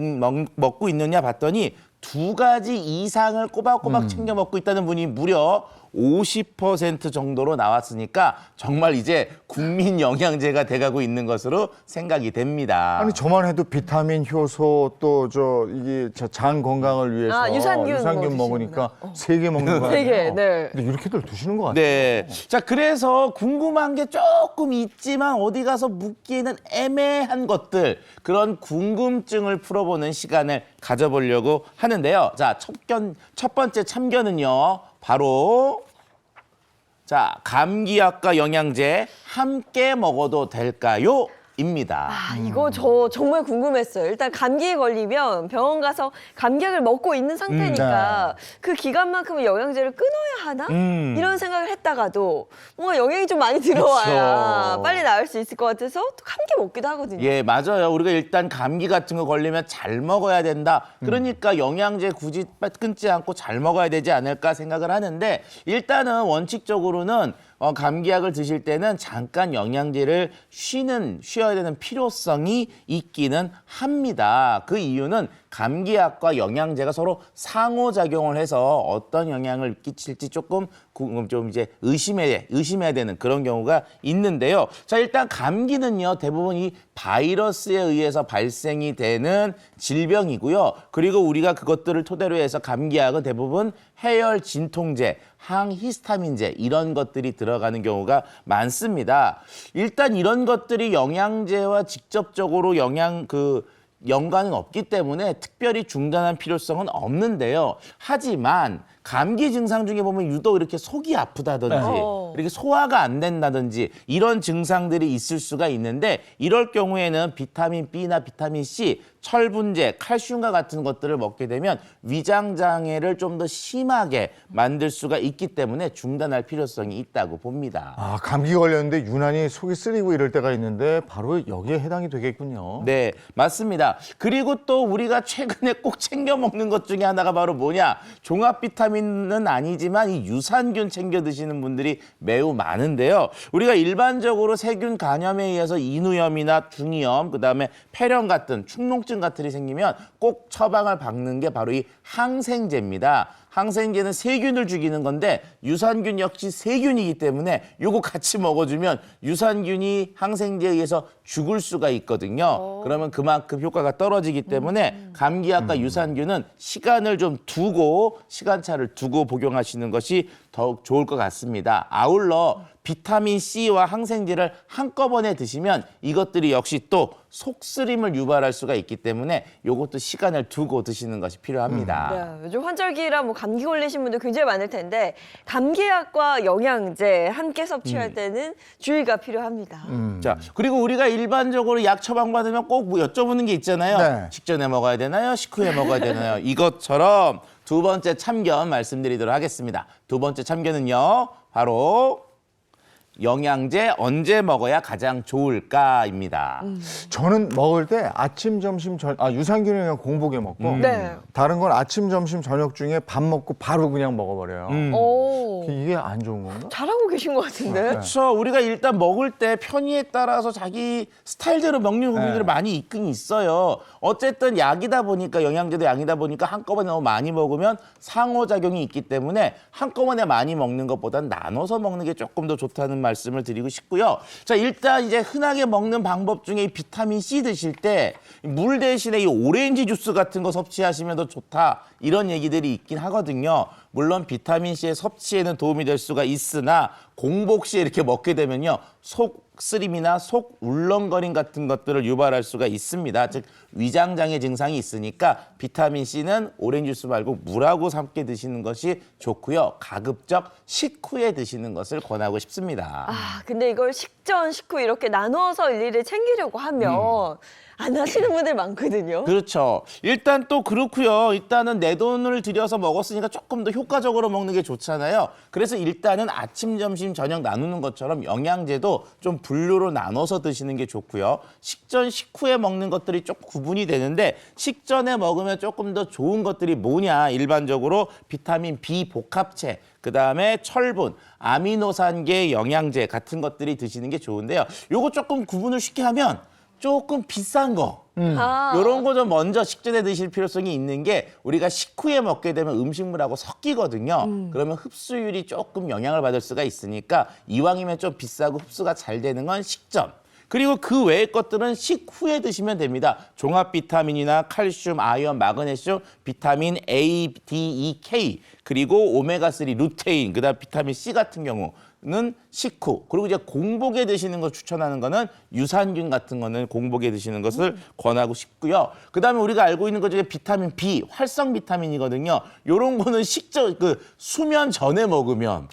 먹고 있느냐 봤더니 2가지 이상을 꼬박꼬박 챙겨 먹고 있다는 분이 무려 50% 정도로 나왔으니까 정말 이제 국민 영양제가 돼가고 있는 것으로 생각이 됩니다. 아니 저만 해도 비타민, 효소 또 이게 장 건강을 위해서 유산균 먹으니까 3개 먹는 거 아니에요? 3개, 네. 근데 이렇게들 드시는 것 같아요. 네. 자, 그래서 궁금한 게 조금 있지만 어디 가서 묻기에는 애매한 것들, 그런 궁금증을 풀어보는 시간을 가져보려고 하는데요. 자, 첫 번째 참견은요. 바로 자, 감기약과 영양제 함께 먹어도 될까요? 입니다. 이거 저 정말 궁금했어요. 일단 감기에 걸리면 병원 가서 감기약을 먹고 있는 상태니까 그 기간만큼은 영양제를 끊어야 하나? 이런 생각을 했다가도 뭔가 영양이 좀 많이 들어와야 그렇죠. 빨리 나을 수 있을 것 같아서 또 함께 먹기도 하거든요. 예, 맞아요. 우리가 일단 감기 같은 거 걸리면 잘 먹어야 된다. 그러니까 영양제 굳이 끊지 않고 잘 먹어야 되지 않을까 생각을 하는데 일단은 원칙적으로는 감기약을 드실 때는 잠깐 영양제를 쉬어야 되는 필요성이 있기는 합니다. 그 이유는 감기약과 영양제가 서로 상호작용을 해서 어떤 영향을 끼칠지 조금 좀 이제 의심해야 되는 그런 경우가 있는데요. 자, 일단 감기는요, 대부분 이 바이러스에 의해서 발생이 되는 질병이고요. 그리고 우리가 그것들을 토대로 해서 감기약은 대부분 해열 진통제, 항히스타민제 이런 것들이 들어가는 경우가 많습니다. 일단 이런 것들이 영양제와 직접적으로 연관은 없기 때문에 특별히 중단할 필요성은 없는데요. 하지만 감기 증상 중에 보면 유독 이렇게 속이 아프다든지 이렇게 소화가 안 된다든지 이런 증상들이 있을 수가 있는데 이럴 경우에는 비타민 B나 비타민 C, 철분제, 칼슘과 같은 것들을 먹게 되면 위장 장애를 좀 더 심하게 만들 수가 있기 때문에 중단할 필요성이 있다고 봅니다. 아, 감기 걸렸는데 유난히 속이 쓰리고 이럴 때가 있는데 바로 여기에 해당이 되겠군요. 네, 맞습니다. 그리고 또 우리가 최근에 꼭 챙겨 먹는 것 중에 하나가 바로 뭐냐? 종합 비타민은 아니지만 이 유산균 챙겨 드시는 분들이 매우 많은데요. 우리가 일반적으로 세균 간염에 의해서 인후염이나 중이염, 그다음에 폐렴 같은 축농증 같은 게 생기면 꼭 처방을 받는 게 바로 이 항생제입니다. 항생제는 세균을 죽이는 건데 유산균 역시 세균이기 때문에 요거 같이 먹어주면 유산균이 항생제에 의해서 죽을 수가 있거든요. 그러면 그만큼 효과가 떨어지기 때문에 감기약과 유산균은 시간차를 두고 복용하시는 것이 더 더욱 좋을 것 같습니다. 아울러 비타민 C와 항생제를 한꺼번에 드시면 이것들이 역시 또 속쓰림을 유발할 수가 있기 때문에 이것도 시간을 두고 드시는 것이 필요합니다. 네, 요즘 환절기라 뭐 감기 걸리신 분들 굉장히 많을 텐데 감기약과 영양제 함께 섭취할 때는 주의가 필요합니다. 자, 그리고 우리가 일반적으로 약 처방받으면 꼭 뭐 여쭤보는 게 있잖아요. 네. 식전에 먹어야 되나요? 식후에 먹어야 되나요? 이것처럼 두 번째 참견 말씀드리도록 하겠습니다. 두 번째 참견은요, 바로 영양제 언제 먹어야 가장 좋을까입니다. 저는 먹을 때 아침, 점심, 유산균이랑 공복에 먹고 네. 다른 건 아침, 점심, 저녁 중에 밥 먹고 바로 그냥 먹어버려요. 오, 이게 안 좋은 건가? 잘하고 계신 것 같은데. 그렇죠. 우리가 일단 먹을 때 편의에 따라서 자기 스타일대로 먹는 부분들이 많이 있긴 있어요. 어쨌든 약이다 보니까 영양제도 약이다 보니까 한꺼번에 너무 많이 먹으면 상호작용이 있기 때문에 한꺼번에 많이 먹는 것보다는 나눠서 먹는 게 조금 더 좋다는 말씀을 드리고 싶고요. 자, 일단 이제 흔하게 먹는 방법 중에 이 비타민 C 드실 때 물 대신에 이 오렌지 주스 같은 거 섭취하시면 더 좋다. 이런 얘기들이 있긴 하거든요. 물론 비타민 C의 섭취에는 도움이 될 수가 있으나 공복 시에 이렇게 먹게 되면요. 속 쓰림이나 속 울렁거림 같은 것들을 유발할 수가 있습니다. 즉 위장장애 증상이 있으니까 비타민 C는 오렌지 주스 말고 물하고 함께 드시는 것이 좋고요. 가급적 식후에 드시는 것을 권하고 싶습니다. 아, 근데 이걸 식전, 식후 이렇게 나눠서 일일이 챙기려고 하면 안 하시는 분들 많거든요. 그렇죠. 일단 또 그렇고요. 일단은 내 돈을 들여서 먹었으니까 조금 더 효과적으로 먹는 게 좋잖아요. 그래서 일단은 아침, 점심, 저녁 나누는 것처럼 영양제도 좀 분류로 나눠서 드시는 게 좋고요. 식전, 식후에 먹는 것들이 좀 구분이 되는데 식전에 먹으면 조금 더 좋은 것들이 뭐냐. 일반적으로 비타민 B 복합체, 그다음에 철분, 아미노산계 영양제 같은 것들이 드시는 게 좋은데요. 요거 조금 구분을 쉽게 하면 조금 비싼 거 아, 이런 거 좀 먼저 식전에 드실 필요성이 있는 게 우리가 식후에 먹게 되면 음식물하고 섞이거든요. 그러면 흡수율이 조금 영향을 받을 수가 있으니까 이왕이면 좀 비싸고 흡수가 잘 되는 건 식전. 그리고 그 외의 것들은 식후에 드시면 됩니다. 종합 비타민이나 칼슘, 아연, 마그네슘, 비타민 A, D, E, K, 그리고 오메가3 루테인, 그다음 비타민 C 같은 경우는 식후. 그리고 이제 공복에 드시는 거 추천하는 거는 유산균 같은 거는 공복에 드시는 것을 권하고 싶고요. 그다음에 우리가 알고 있는 것 중에 비타민 B, 활성 비타민이거든요. 요런 거는 수면 전에 먹으면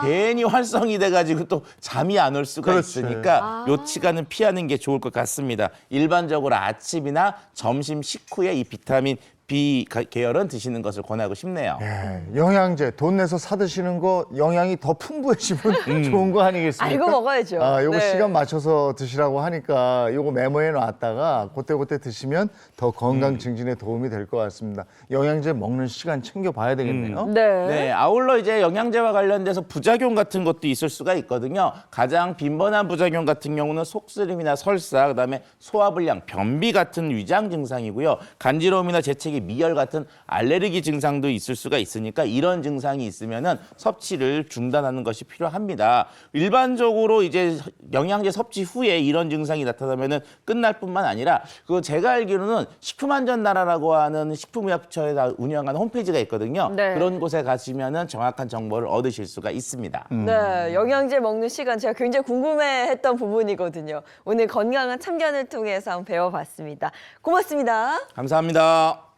괜히 활성이 돼가지고 또 잠이 안 올 수가 그렇지. 있으니까 요 시간은 피하는 게 좋을 것 같습니다. 일반적으로 아침이나 점심 식후에 이 비타민 B 계열은 드시는 것을 권하고 싶네요. 예, 영양제 돈 내서 사 드시는 거 영양이 더 풍부해지면 좋은 거 아니겠습니까? 알고 먹어야죠. 아, 요거 네. 시간 맞춰서 드시라고 하니까 요거 메모해 놨다가 그때 드시면 더 건강 증진에 도움이 될 것 같습니다. 영양제 먹는 시간 챙겨 봐야 되겠네요. 네. 네, 아울러 이제 영양제와 관련돼서 부작용 같은 것도 있을 수가 있거든요. 가장 빈번한 부작용 같은 경우는 속쓰림이나 설사, 그다음에 소화불량, 변비 같은 위장 증상이고요. 간지러움이나 재채기, 미열 같은 알레르기 증상도 있을 수가 있으니까 이런 증상이 있으면은 섭취를 중단하는 것이 필요합니다. 일반적으로 이제 영양제 섭취 후에 이런 증상이 나타나면은 끝날 뿐만 아니라 그 제가 알기로는 식품안전나라라고 하는 식품의약처에 운영하는 홈페이지가 있거든요. 네. 그런 곳에 가시면은 정확한 정보를 얻으실 수가 있습니다. 네, 영양제 먹는 시간 제가 굉장히 궁금해했던 부분이거든요. 오늘 건강한 참견을 통해서 한번 배워봤습니다. 고맙습니다. 감사합니다.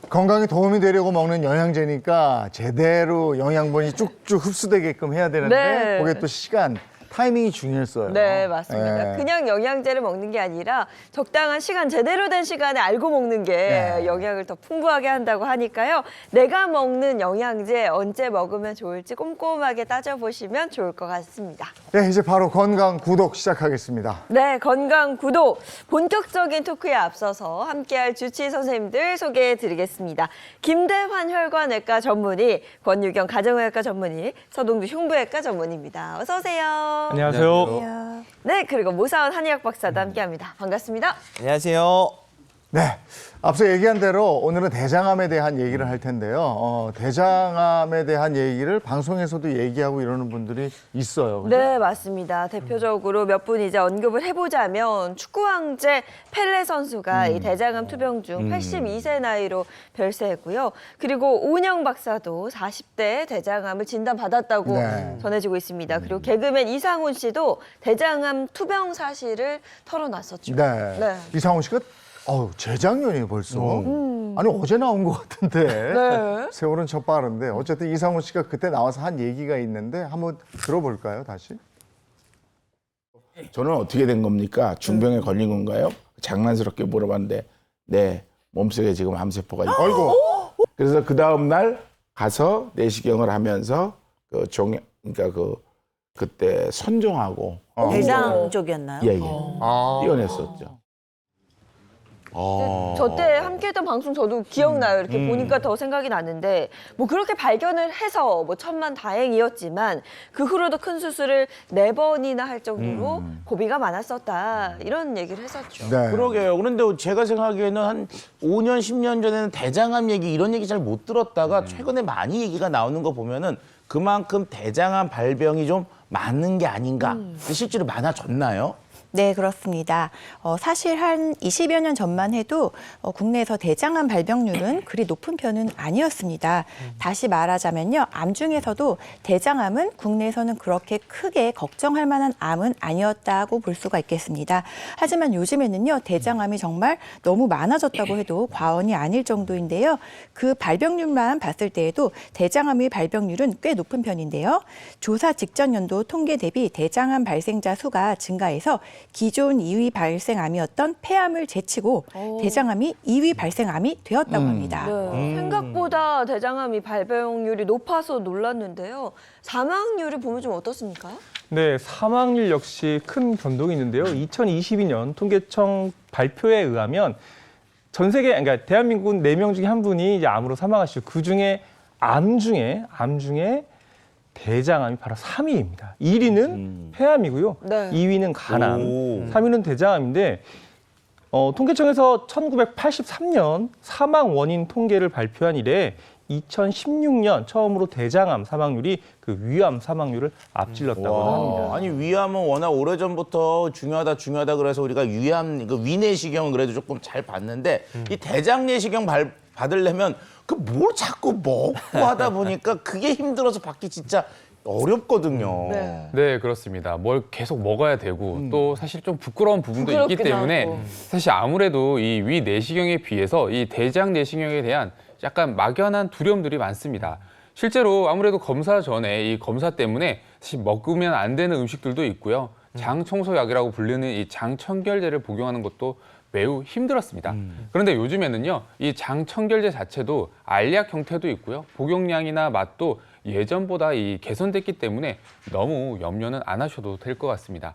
건강에 도움이 되려고 먹는 영양제니까 제대로 영양분이 쭉쭉 흡수되게끔 해야 되는데 네. 그게 또 시간, 타이밍이 중요했어요. 네, 맞습니다. 예. 그냥 영양제를 먹는 게 아니라 적당한 시간, 제대로 된 시간에 알고 먹는 게 네. 영양을 더 풍부하게 한다고 하니까요. 내가 먹는 영양제 언제 먹으면 좋을지 꼼꼼하게 따져보시면 좋을 것 같습니다. 네, 이제 바로 건강 구독 시작하겠습니다. 네, 건강 구독. 본격적인 토크에 앞서서 함께할 주치의 선생님들 소개해드리겠습니다. 김대환 혈관외과 전문의, 권유경 가정의학과 전문의, 서동주 흉부외과 전문의입니다. 어서 오세요. 안녕하세요. 네, 그리고 모사원 한의학 박사도 함께합니다. 반갑습니다. 안녕하세요. 네. 앞서 얘기한 대로 오늘은 대장암에 대한 얘기를 할 텐데요. 대장암에 대한 얘기를 방송에서도 얘기하고 이러는 분들이 있어요. 그죠? 네, 맞습니다. 대표적으로 몇 분 이제 언급을 해보자면 축구 왕제 펠레 선수가 이 대장암 투병 중 82세 나이로 별세했고요. 그리고 오은영 박사도 40대 대장암을 진단받았다고 네. 전해지고 있습니다. 그리고 개그맨 이상훈 씨도 대장암 투병 사실을 털어놨었죠. 네. 네. 이상훈 씨가 재작년이에요 벌써. 아니 어제 나온 것 같은데. 네. 세월은 저 빠른데 어쨌든 이상훈 씨가 그때 나와서 한 얘기가 있는데 한번 들어볼까요 다시? 저는 어떻게 된 겁니까? 중병에 걸린 건가요? 장난스럽게 물어봤는데 네, 몸속에 지금 암세포가 있고. 아이고. 그래서 그 다음 날 가서 내시경을 하면서 그때 선종하고 대장 쪽이었나요? 예. 띄어냈었죠. 저때 함께했던 방송 저도 기억나요. 이렇게 보니까 더 생각이 나는데 뭐 그렇게 발견을 해서 뭐 천만 다행이었지만 그 후로도 큰 수술을 4번이나 할 정도로 고비가 많았었다 이런 얘기를 했었죠. 네. 그러게요. 그런데 제가 생각하기에는 한 5년, 10년 전에는 대장암 얘기 이런 얘기 잘 못 들었다가 최근에 많이 얘기가 나오는 거 보면은 그만큼 대장암 발병이 좀 많은 게 아닌가. 실제로 많아졌나요? 네, 그렇습니다. 사실 한 20여 년 전만 해도 국내에서 대장암 발병률은 그리 높은 편은 아니었습니다. 다시 말하자면요, 암 중에서도 대장암은 국내에서는 그렇게 크게 걱정할 만한 암은 아니었다고 볼 수가 있겠습니다. 하지만 요즘에는요, 대장암이 정말 너무 많아졌다고 해도 과언이 아닐 정도인데요. 그 발병률만 봤을 때에도 대장암의 발병률은 꽤 높은 편인데요. 조사 직전 연도 통계 대비 대장암 발생자 수가 증가해서 기존 2위 발생암이었던 폐암을 제치고 대장암이 2위 발생암이 되었다고 합니다. 네, 생각보다 대장암이 발병률이 높아서 놀랐는데요. 사망률을 보면 좀 어떻습니까? 네, 사망률 역시 큰 변동이 있는데요. 2022년 통계청 발표에 의하면 전 세계, 그러니까 대한민국 4명 중에 한 분이 이제 암으로 사망하시고 그 중에 암 중에 대장암이 바로 3위입니다. 1위는 폐암이고요. 네. 2위는 간암, 3위는 대장암인데 통계청에서 1983년 사망 원인 통계를 발표한 이래 2016년 처음으로 대장암 사망률이 그 위암 사망률을 앞질렀다고 합니다. 아니 위암은 워낙 오래전부터 중요하다 그래서 우리가 위암 그 위내시경은 그래도 조금 잘 봤는데 이 대장 내시경 받으려면 그 뭘 자꾸 먹고 하다 보니까 그게 힘들어서 받기 진짜 어렵거든요. 네, 그렇습니다. 뭘 계속 먹어야 되고 또 사실 좀 부끄러운 부분도 있기 부끄럽기도 때문에 하고. 사실 아무래도 이 위 내시경에 비해서 이 대장 내시경에 대한 약간 막연한 두려움들이 많습니다. 실제로 아무래도 검사 전에 이 검사 때문에 사실 먹으면 안 되는 음식들도 있고요. 장 청소약이라고 불리는 이 장 청결제를 복용하는 것도 매우 힘들었습니다. 그런데 요즘에는요, 이 장 청결제 자체도 알약 형태도 있고요. 복용량이나 맛도 예전보다 개선됐기 때문에 너무 염려는 안 하셔도 될 것 같습니다.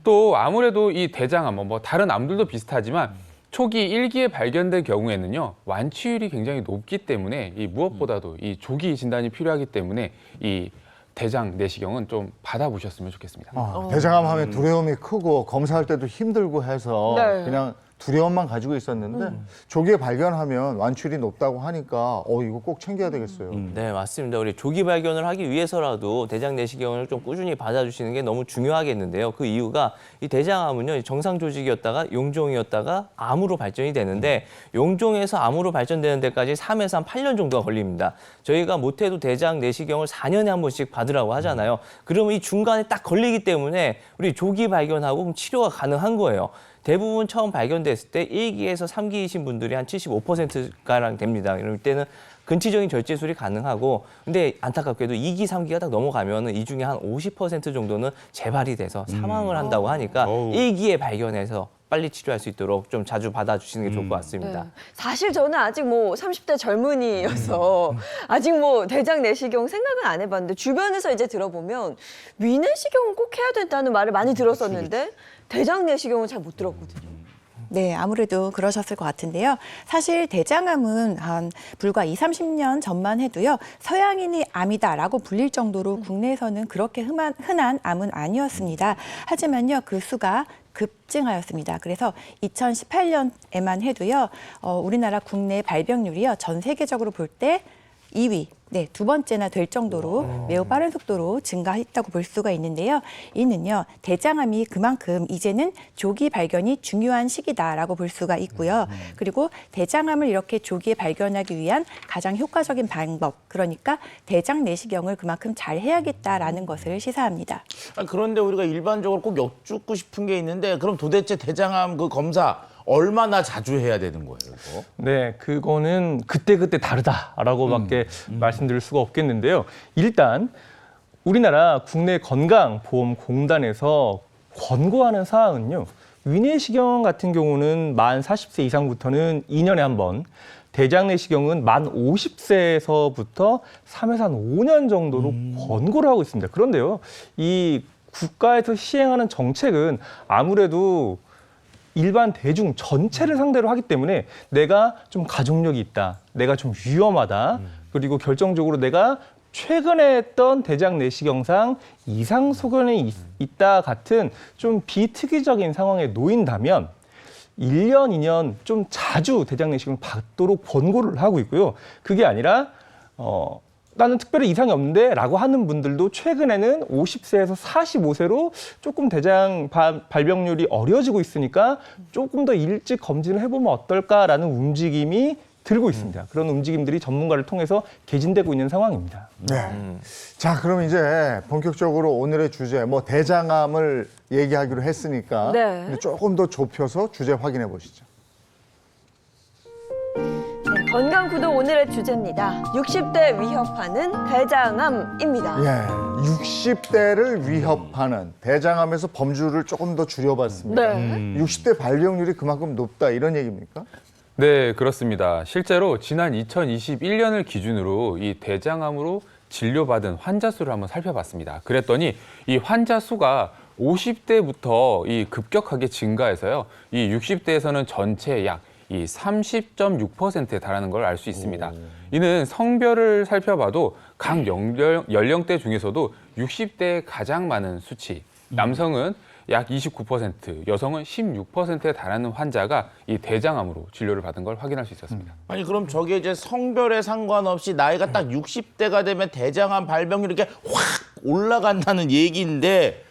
또 아무래도 이 대장암, 뭐 다른 암들도 비슷하지만 초기 1기에 발견된 경우에는요, 완치율이 굉장히 높기 때문에 무엇보다도 이 조기 진단이 필요하기 때문에 이 대장 내시경은 좀 받아보셨으면 좋겠습니다. 대장암 하면 두려움이 크고 검사할 때도 힘들고 해서 네. 그냥 두려움만 가지고 있었는데 조기에 발견하면 완치율이 높다고 하니까 이거 꼭 챙겨야 되겠어요. 네, 맞습니다. 우리 조기 발견을 하기 위해서라도 대장 내시경을 좀 꾸준히 받아주시는 게 너무 중요하겠는데요. 그 이유가 이 대장암은요, 정상 조직이었다가 용종이었다가 암으로 발전이 되는데 용종에서 암으로 발전되는 데까지 3에서 한 8년 정도가 걸립니다. 저희가 못해도 대장 내시경을 4년에 한 번씩 받으라고 하잖아요. 그러면 이 중간에 딱 걸리기 때문에 우리 조기 발견하고 그럼 치료가 가능한 거예요. 대부분 처음 발견됐을 때 1기에서 3기이신 분들이 한 75%가량 됩니다. 이럴 때는 근치적인 절제술이 가능하고, 근데 안타깝게도 2기, 3기가 딱 넘어가면은 이 중에 한 50% 정도는 재발이 돼서 사망을 한다고 하니까 1기에 발견해서 빨리 치료할 수 있도록 좀 자주 받아주시는 게 좋을 것 같습니다. 네. 사실 저는 아직 30대 젊은이여서 아직 대장 내시경 생각은 안 해봤는데 주변에서 이제 들어보면 위내시경은 꼭 해야 된다는 말을 많이 들었었는데 대장 내시경은 잘 못 들었거든요. 네, 아무래도 그러셨을 것 같은데요. 사실 대장암은 한 불과 20-30년 전만 해도요. 서양인이 암이다라고 불릴 정도로 국내에서는 그렇게 흔한 암은 아니었습니다. 하지만요, 그 수가 급증하였습니다. 그래서 2018년에만 해도요, 우리나라 국내 발병률이요, 전 세계적으로 볼 때 2위, 네, 두 번째나 될 정도로 매우 빠른 속도로 증가했다고 볼 수가 있는데요. 이는요, 대장암이 그만큼 이제는 조기 발견이 중요한 시기다라고 볼 수가 있고요. 그리고 대장암을 이렇게 조기에 발견하기 위한 가장 효과적인 방법, 그러니까 대장 내시경을 그만큼 잘 해야겠다라는 것을 시사합니다. 그런데 우리가 일반적으로 꼭 여쭙고 싶은 게 있는데 그럼 도대체 대장암 그 검사 얼마나 자주 해야 되는 거예요, 이거? 네, 그거는 그때그때 다르다라고밖에 말씀드릴 수가 없겠는데요. 일단 우리나라 국내 건강보험공단에서 권고하는 사항은요. 위내시경 같은 경우는 만 40세 이상부터는 2년에 한 번, 대장내시경은 만 50세에서부터 3에서 한 5년 정도로 권고를 하고 있습니다. 그런데요, 이 국가에서 시행하는 정책은 아무래도 일반 대중 전체를 상대로 하기 때문에 내가 좀 가족력이 있다, 내가 좀 위험하다, 그리고 결정적으로 내가 최근에 했던 대장 내시경상 이상 소견이 있다 같은 좀 비특이적인 상황에 놓인다면 1년, 2년 좀 자주 대장 내시경을 받도록 권고를 하고 있고요. 그게 아니라 나는 특별히 이상이 없는데 라고 하는 분들도 최근에는 50세에서 45세로 조금 대장 발병률이 어려지고 있으니까 조금 더 일찍 검진을 해보면 어떨까라는 움직임이 들고 있습니다. 그런 움직임들이 전문가를 통해서 개진되고 있는 상황입니다. 네. 자, 그럼 이제 본격적으로 오늘의 주제, 뭐 대장암을 얘기하기로 했으니까 네. 조금 더 좁혀서 주제 확인해 보시죠. 네, 건강구독 오늘의 주제입니다. 60대 위협하는 대장암입니다. 예, 60대를 위협하는 대장암에서 범주를 조금 더 줄여봤습니다. 네. 60대 발병률이 그만큼 높다 이런 얘기입니까? 네, 그렇습니다. 실제로 지난 2021년을 기준으로 이 대장암으로 진료받은 환자 수를 한번 살펴봤습니다. 그랬더니 이 환자 수가 50대부터 이 급격하게 증가해서요. 이 60대에서는 전체 약 이 30.6%에 달하는 걸 알 수 있습니다. 이는 성별을 살펴봐도 각 연령대 중에서도 60대에 가장 많은 수치, 남성은 약 29%, 여성은 16%에 달하는 환자가 이 대장암으로 진료를 받은 걸 확인할 수 있었습니다. 아니 그럼 저게 이제 성별에 상관없이 나이가 딱 60대가 되면 대장암 발병률이 이렇게 확 올라간다는 얘기인데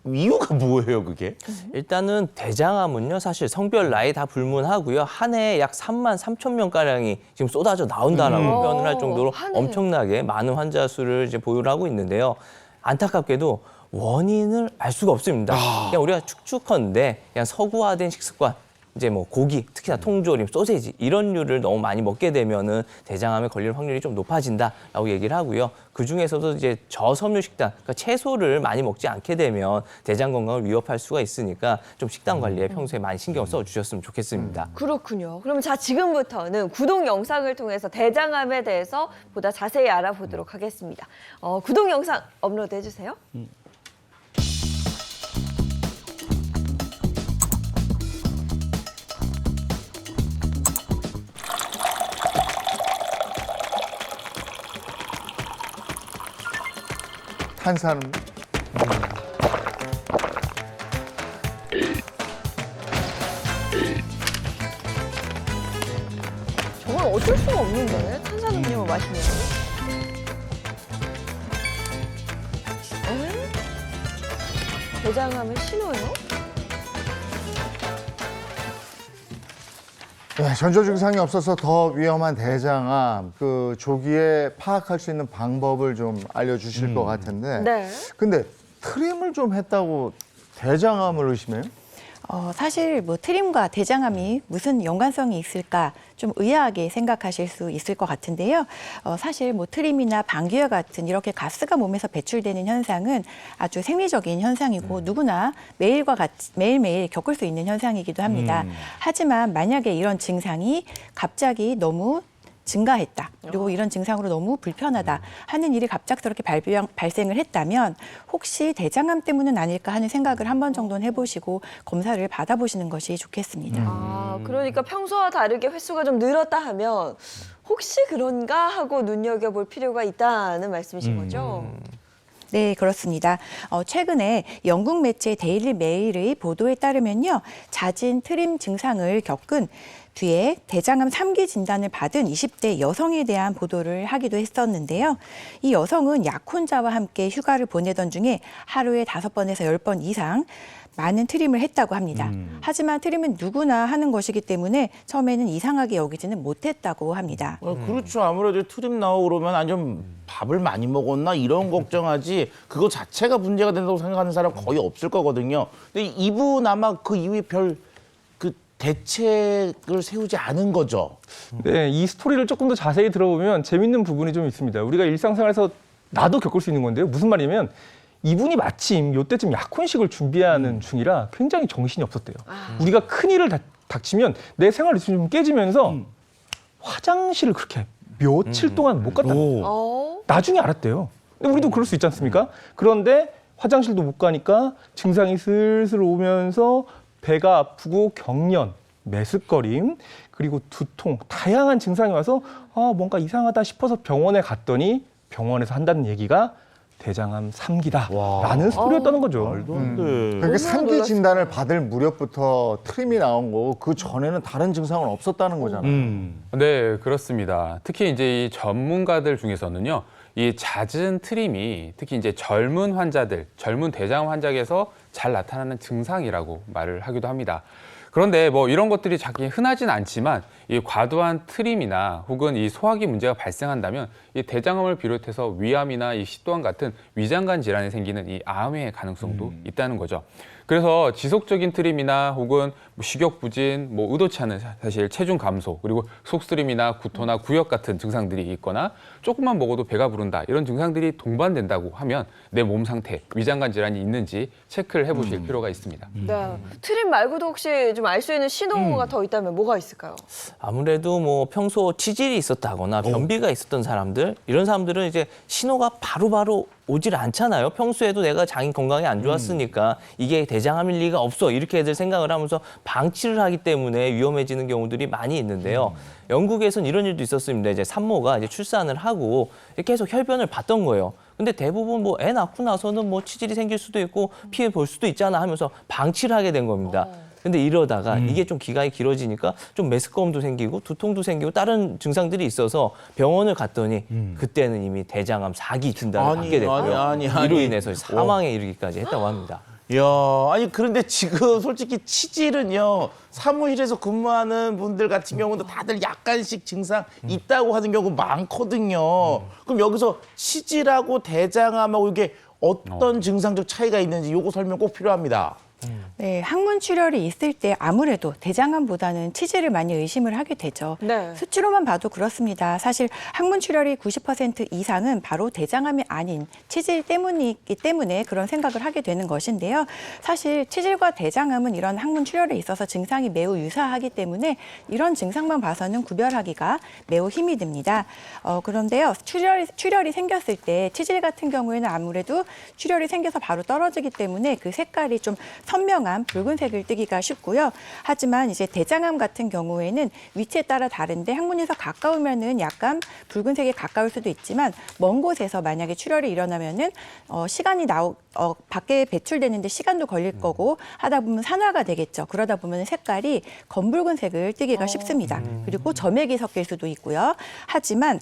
이유가 뭐예요, 그게? 일단은 대장암은요, 사실 성별 나이 다 불문하고요. 한 해에 약 3만 3천 명가량이 지금 쏟아져 나온다라고 표현을 할 정도로 한 해에. 엄청나게 많은 환자 수를 이제 보유를 하고 있는데요. 안타깝게도 원인을 알 수가 없습니다. 그냥 우리가 축축한데 그냥 서구화된 식습관, 이제 뭐 고기, 특히나 통조림, 소세지 이런 류를 너무 많이 먹게 되면은 대장암에 걸릴 확률이 좀 높아진다라고 얘기를 하고요. 그 중에서도 이제 저섬유 식단, 그러니까 채소를 많이 먹지 않게 되면 대장 건강을 위협할 수가 있으니까 좀 식단 관리에 평소에 많이 신경 써 주셨으면 좋겠습니다. 그렇군요. 그럼 자, 지금부터는 구독 영상을 통해서 대장암에 대해서 보다 자세히 알아보도록 하겠습니다. 구독 영상 업로드 해주세요. 탄산음. 정말 어쩔 수가 없는데 탄산음료 마시면. 대장암을 신호요? 네, 전조 증상이 없어서 더 위험한 대장암, 그 조기에 파악할 수 있는 방법을 좀 알려주실 것 같은데. 네. 근데 트림을 좀 했다고 대장암을 의심해요? 사실 뭐 트림과 대장암이 무슨 연관성이 있을까 좀 의아하게 생각하실 수 있을 것 같은데요. 사실 뭐 트림이나 방귀와 같은 이렇게 가스가 몸에서 배출되는 현상은 아주 생리적인 현상이고 누구나 매일매일 겪을 수 있는 현상이기도 합니다. 하지만 만약에 이런 증상이 갑자기 너무 증가했다. 그리고 이런 증상으로 너무 불편하다 하는 일이 갑작스럽게 발생을 했다면 혹시 대장암 때문은 아닐까 하는 생각을 한 번 정도는 해보시고 검사를 받아보시는 것이 좋겠습니다. 아, 그러니까 평소와 다르게 횟수가 좀 늘었다 하면 혹시 그런가 하고 눈여겨볼 필요가 있다는 말씀이신 거죠? 네, 그렇습니다. 최근에 영국 매체 데일리 메일의 보도에 따르면요. 잦은 트림 증상을 겪은 뒤에 대장암 3기 진단을 받은 20대 여성에 대한 보도를 하기도 했었는데요. 이 여성은 약혼자와 함께 휴가를 보내던 중에 하루에 5번에서 10번 이상 많은 트림을 했다고 합니다. 하지만 트림은 누구나 하는 것이기 때문에 처음에는 이상하게 여기지는 못했다고 합니다. 그렇죠. 아무래도 트림 나오고 그러면 아니면 밥을 많이 먹었나 이런 걱정하지 그거 자체가 문제가 된다고 생각하는 사람 거의 없을 거거든요. 근데 이분 아마 그 이후에 별 그 대책을 세우지 않은 거죠. 네, 이 스토리를 조금 더 자세히 들어보면 재밌는 부분이 좀 있습니다. 우리가 일상생활에서 나도 겪을 수 있는 건데요. 무슨 말이냐면 이분이 마침 이때쯤 약혼식을 준비하는 중이라 굉장히 정신이 없었대요. 우리가 큰일을 닥치면 내 생활 리듬이 좀 깨지면서 화장실을 그렇게 며칠 동안 못 갔다는 거예요. 나중에 알았대요. 근데 우리도 그럴 수 있지 않습니까? 그런데 화장실도 못 가니까 증상이 슬슬 오면서 배가 아프고 경련, 메스꺼림, 그리고 두통, 다양한 증상이 와서 뭔가 이상하다 싶어서 병원에 갔더니 병원에서 한다는 얘기가 대장암 3기다라는 스토리였다는 거죠. 그러니까 3기 진단을 받을 무렵부터 트림이 나온 거고 그 전에는 다른 증상은 없었다는 거잖아요. 네, 그렇습니다. 특히 이제 이 전문가들 중에서는요, 이 잦은 트림이 특히 이제 젊은 환자들, 젊은 대장암 환자에게서 잘 나타나는 증상이라고 말을 하기도 합니다. 그런데 뭐 이런 것들이 자기 흔하진 않지만 이 과도한 트림이나 혹은 이 소화기 문제가 발생한다면 이 대장암을 비롯해서 위암이나 이 식도암 같은 위장관 질환이 생기는 이 암의 가능성도 있다는 거죠. 그래서 지속적인 트림이나 혹은 뭐 식욕 부진, 뭐 의도치 않은 사실 체중 감소, 그리고 속쓰림이나 구토나 구역 같은 증상들이 있거나 조금만 먹어도 배가 부른다 이런 증상들이 동반된다고 하면 내 몸 상태, 위장관 질환이 있는지 체크를 해보실 필요가 있습니다. 네. 트림 말고도 혹시 좀 알 수 있는 신호가 더 있다면 뭐가 있을까요? 아무래도 뭐 평소 치질이 있었다거나 변비가 있었던 사람들 이런 사람들은 이제 신호가 바로바로 오질 않잖아요. 평소에도 내가 장이 건강이 안 좋았으니까 이게 대장암일 리가 없어 이렇게들 생각을 하면서 방치를 하기 때문에 위험해지는 경우들이 많이 있는데요. 영국에서는 이런 일도 있었습니다. 이제 산모가 이제 출산을 하고 계속 혈변을 봤던 거예요. 근데 대부분 뭐 애 낳고 나서는 뭐 치질이 생길 수도 있고 피해 볼 수도 있잖아 하면서 방치를 하게 된 겁니다. 근데 이러다가 이게 좀 기간이 길어지니까 좀 메스꺼움도 생기고 두통도 생기고 다른 증상들이 있어서 병원을 갔더니 그때는 이미 대장암 4기 진단을 받게 됐고요. 이로 인해서 사망에 이르기까지 했다고 합니다. 이야, 아니 그런데 지금 솔직히 치질은요 사무실에서 근무하는 분들 같은 경우도 다들 약간씩 증상 있다고 하는 경우 많거든요. 그럼 여기서 치질하고 대장암하고 이게 어떤 증상적 차이가 있는지 요거 설명 꼭 필요합니다. 네, 항문 출혈이 있을 때 아무래도 대장암보다는 치질을 많이 의심을 하게 되죠. 네. 수치로만 봐도 그렇습니다. 사실 항문 출혈이 90% 이상은 바로 대장암이 아닌 치질 때문이기 때문에 그런 생각을 하게 되는 것인데요. 사실 치질과 대장암은 이런 항문 출혈에 있어서 증상이 매우 유사하기 때문에 이런 증상만 봐서는 구별하기가 매우 힘이 듭니다. 그런데요, 출혈이 생겼을 때 치질 같은 경우에는 아무래도 출혈이 생겨서 바로 떨어지기 때문에 그 색깔이 좀 선명한 붉은색을 띠기가 쉽고요. 하지만 이제 대장암 같은 경우에는 위치에 따라 다른데 항문에서 가까우면은 약간 붉은색에 가까울 수도 있지만 먼 곳에서 만약에 출혈이 일어나면은 시간이 밖에 배출되는데 시간도 걸릴 거고 하다 보면 산화가 되겠죠. 그러다 보면 색깔이 검붉은색을 띠기가 쉽습니다. 그리고 점액이 섞일 수도 있고요. 하지만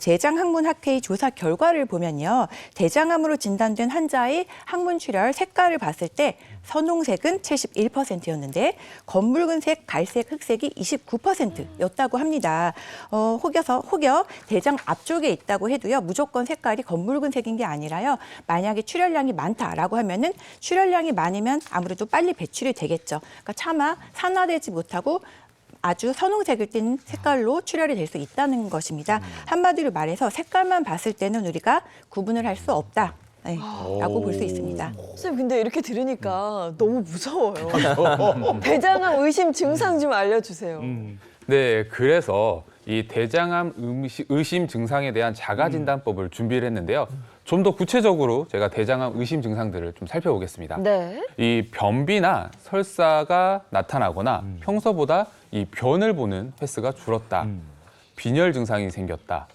대장학문학회의 조사 결과를 보면요. 대장암으로 진단된 환자의 항문 출혈 색깔을 봤을 때 선홍색은 71%였는데 검붉은색, 갈색, 흑색이 29%였다고 합니다. 혹여 대장 앞쪽에 있다고 해도요. 무조건 색깔이 검붉은색인 게 아니라요. 만약에 출혈량이 많다라고 하면은 출혈량이 많으면 아무래도 빨리 배출이 되겠죠. 그러니까 차마 산화되지 못하고 아주 선홍색을 띤 색깔로 출혈이 될 수 있다는 것입니다. 한마디로 말해서 색깔만 봤을 때는 우리가 구분을 할 수 없다. 네, 라고 볼 수 있습니다. 선생님, 근데 이렇게 들으니까 너무 무서워요. 대장암 의심 증상 좀 알려주세요. 네, 그래서 이 대장암 의심 증상에 대한 자가진단법을 준비를 했는데요. 좀 더 구체적으로 제가 대장암 의심 증상들을 좀 살펴보겠습니다. 네. 이 변비나 설사가 나타나거나 평소보다 이 변을 보는 횟수가 줄었다. 빈혈 증상이 생겼다.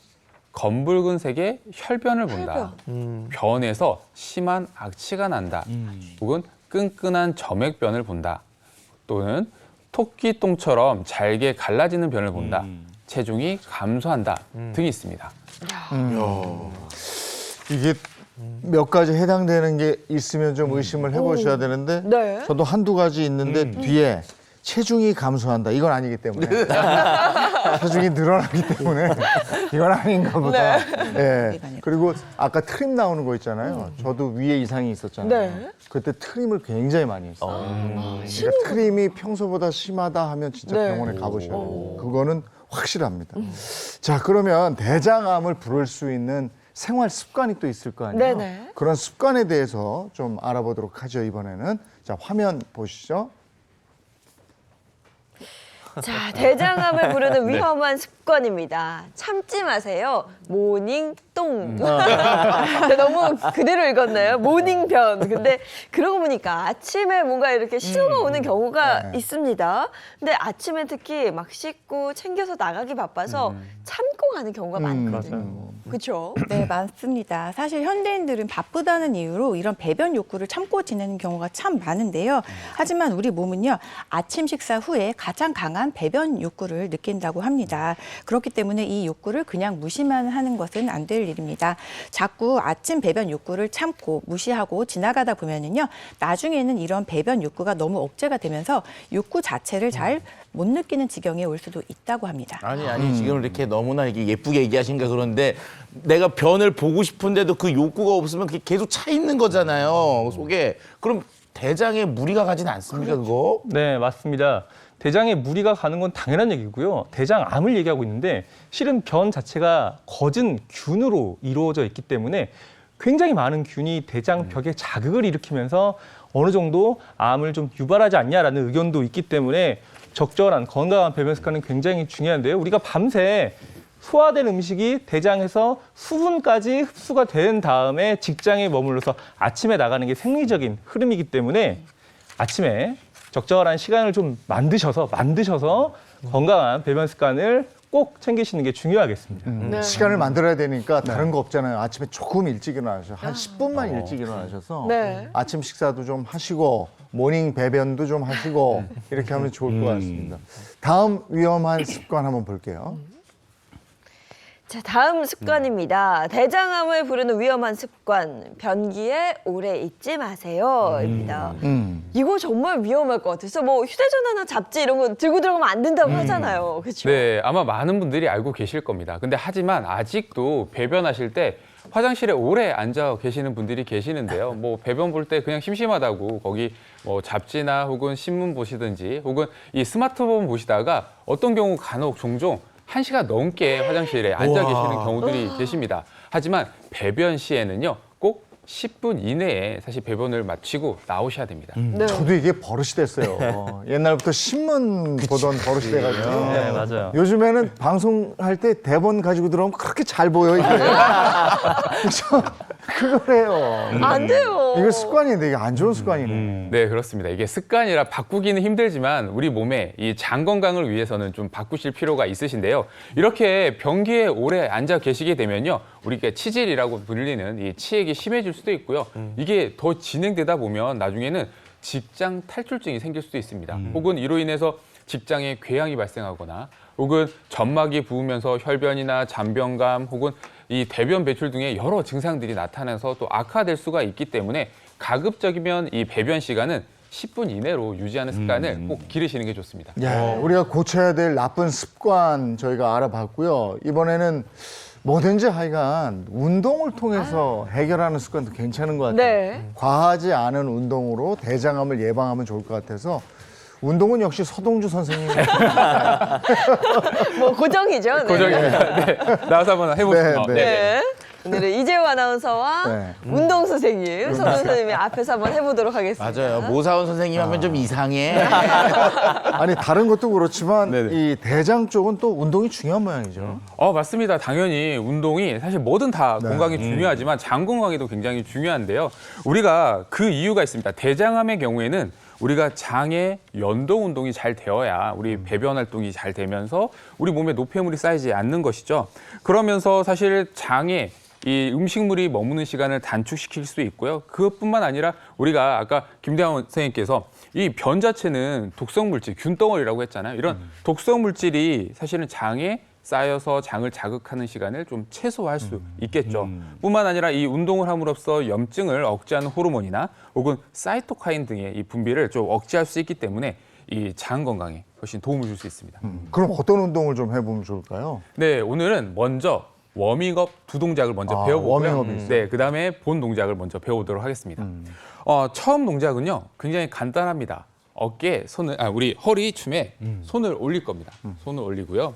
검붉은색의 혈변을 본다. 변에서 심한 악취가 난다. 혹은 끈끈한 점액변을 본다. 또는 토끼똥처럼 잘게 갈라지는 변을 본다. 체중이 감소한다 등이 있습니다. 이게 몇 가지 해당되는 게 있으면 좀 의심을 해보셔야 되는데 네. 저도 한두 가지 있는데 뒤에 체중이 감소한다. 이건 아니기 때문에 체중이 늘어나기 때문에 이건 아닌가 보다. 예. 그리고 아까 트림 나오는 거 있잖아요. 저도 위에 이상이 있었잖아요. 네. 그때 트림을 굉장히 많이 했어요. 그러니까 트림이 평소보다 심하다 하면 진짜 네. 병원에 가보셔야 돼요. 그거는 확실합니다. 자, 그러면 대장암을 부를 수 있는 생활 습관이 또 있을 거 아니에요. 네네. 그런 습관에 대해서 좀 알아보도록 하죠, 이번에는. 자, 화면 보시죠. 자, 대장암을 부르는 위험한 습관입니다. 참지 마세요. 모닝똥. 너무 그대로 읽었나요? 모닝변. 근데 그러고 보니까 아침에 뭔가 이렇게 신호가 오는 경우가 있습니다. 근데 아침에 특히 막 씻고 챙겨서 나가기 바빠서 참고 가는 경우가 많거든요. 그렇죠? 네, 많습니다. 사실 현대인들은 바쁘다는 이유로 이런 배변 욕구를 참고 지내는 경우가 참 많은데요. 하지만 우리 몸은요, 아침 식사 후에 가장 강한 배변 욕구를 느낀다고 합니다. 그렇기 때문에 이 욕구를 그냥 무시만 하는 것은 안 될 일입니다. 자꾸 아침 배변 욕구를 참고 무시하고 지나가다 보면은요, 나중에는 이런 배변 욕구가 너무 억제가 되면서 욕구 자체를 잘 못 느끼는 지경에 올 수도 있다고 합니다. 아니 지금 이렇게 너무나 이게 예쁘게 얘기하신가 그런데 내가 변을 보고 싶은데도 그 욕구가 없으면 그게 계속 차 있는 거잖아요, 속에. 그럼 대장에 무리가 가진 않습니까, 그거? 네, 맞습니다. 대장에 무리가 가는 건 당연한 얘기고요. 대장암을 얘기하고 있는데 실은 변 자체가 걷은 균으로 이루어져 있기 때문에 굉장히 많은 균이 대장벽에 자극을 일으키면서 어느 정도 암을 좀 유발하지 않냐라는 의견도 있기 때문에 적절한 건강한 배변 습관은 굉장히 중요한데요. 우리가 밤새 소화된 음식이 대장에서 수분까지 흡수가 된 다음에 직장에 머물러서 아침에 나가는 게 생리적인 흐름이기 때문에 아침에 적절한 시간을 좀 만드셔서 건강한 배변 습관을 꼭 챙기시는 게 중요하겠습니다. 시간을 만들어야 되니까 다른 거 없잖아요. 아침에 조금 일찍 일어나셔서 한 10분만 일찍 일어나셔서 네. 아침 식사도 좀 하시고 모닝 배변도 좀 하시고 이렇게 하면 좋을 것 같습니다. 다음 위험한 습관 한번 볼게요. 자, 다음 습관입니다. 대장암을 부르는 위험한 습관. 변기에 오래 있지 마세요.입니다. 이거 정말 위험할 것 같아서 뭐 휴대전화나 잡지 이런 거 들고 들어가면 안 된다고 하잖아요. 그렇죠? 네, 아마 많은 분들이 알고 계실 겁니다. 근데 하지만 아직도 배변하실 때 화장실에 오래 앉아 계시는 분들이 계시는데요. 뭐 배변 볼 때 그냥 심심하다고 거기 뭐 잡지나 혹은 신문 보시든지 혹은 이 스마트폰 보시다가 어떤 경우 간혹 종종 1시간 넘게 화장실에 앉아 계시는 경우들이 계십니다. 하지만 배변 시에는요, 꼭 10분 이내에 사실 배변을 마치고 나오셔야 됩니다. 네. 저도 이게 버릇이 됐어요. 옛날부터 신문 보던 버릇이 돼가지고. 네, 맞아요. 요즘에는 방송할 때 대본 가지고 들어오면 그렇게 잘 보여, 이게. 그래서 그걸 해요. 안 돼요. 이거 습관인데 이게 안 좋은 습관이네. 네, 그렇습니다. 이게 습관이라 바꾸기는 힘들지만 우리 몸의 이 장 건강을 위해서는 좀 바꾸실 필요가 있으신데요. 이렇게 변기에 오래 앉아 계시게 되면요, 우리가 치질이라고 불리는 이 치액이 심해질 수도 있고요. 이게 더 진행되다 보면 나중에는 직장 탈출증이 생길 수도 있습니다. 혹은 이로 인해서 직장에 궤양이 발생하거나 혹은 점막이 부으면서 혈변이나 잔변감 혹은 이 대변 배출 등의 여러 증상들이 나타나서 또 악화될 수가 있기 때문에 가급적이면 이 배변 시간은 10분 이내로 유지하는 습관을 꼭 기르시는 게 좋습니다. 우리가 고쳐야 될 나쁜 습관 저희가 알아봤고요. 이번에는 뭐든지 하여간 운동을 통해서 해결하는 습관도 괜찮은 것 같아요. 네. 과하지 않은 운동으로 대장암을 예방하면 좋을 것 같아서 운동은 역시 서동주 선생님. 뭐 고정이죠. 네. 고정입니다. 네. 나와서 한번 해보시죠. 네, 네. 네. 오늘은 이재호 아나운서와 네. 운동 선생님, 손 선생님이 앞에서 한번 해보도록 하겠습니다. 맞아요. 모사원 선생님 하면 좀 이상해. 아니 다른 것도 그렇지만 네네. 이 대장 쪽은 또 운동이 중요한 모양이죠. 맞습니다. 당연히 운동이 사실 뭐든 다 네. 건강이 중요하지만 장 건강에도 굉장히 중요한데요. 우리가 그 이유가 있습니다. 대장암의 경우에는 우리가 장의 연동 운동이 잘 되어야 우리 배변 활동이 잘 되면서 우리 몸에 노폐물이 쌓이지 않는 것이죠. 그러면서 사실 장에 이 음식물이 머무는 시간을 단축시킬 수 있고요. 그것뿐만 아니라 우리가 아까 김대환 선생님께서 이 변 자체는 독성 물질, 균덩어리라고 했잖아요. 이런 독성 물질이 사실은 장에 쌓여서 장을 자극하는 시간을 좀 최소화할 수 있겠죠. 뿐만 아니라 이 운동을 함으로써 염증을 억제하는 호르몬이나 혹은 사이토카인 등의 이 분비를 좀 억제할 수 있기 때문에 이 장 건강에 훨씬 도움을 줄 수 있습니다. 그럼 어떤 운동을 좀 해보면 좋을까요? 네, 오늘은 먼저 워밍업 두 동작을 먼저 배워보고요. 워밍업이 있어요. 네, 그다음에 본 동작을 먼저 배워보도록 하겠습니다. 처음 동작은요, 굉장히 간단합니다. 어깨에 손을, 우리 허리춤에 손을 올릴 겁니다. 손을 올리고요,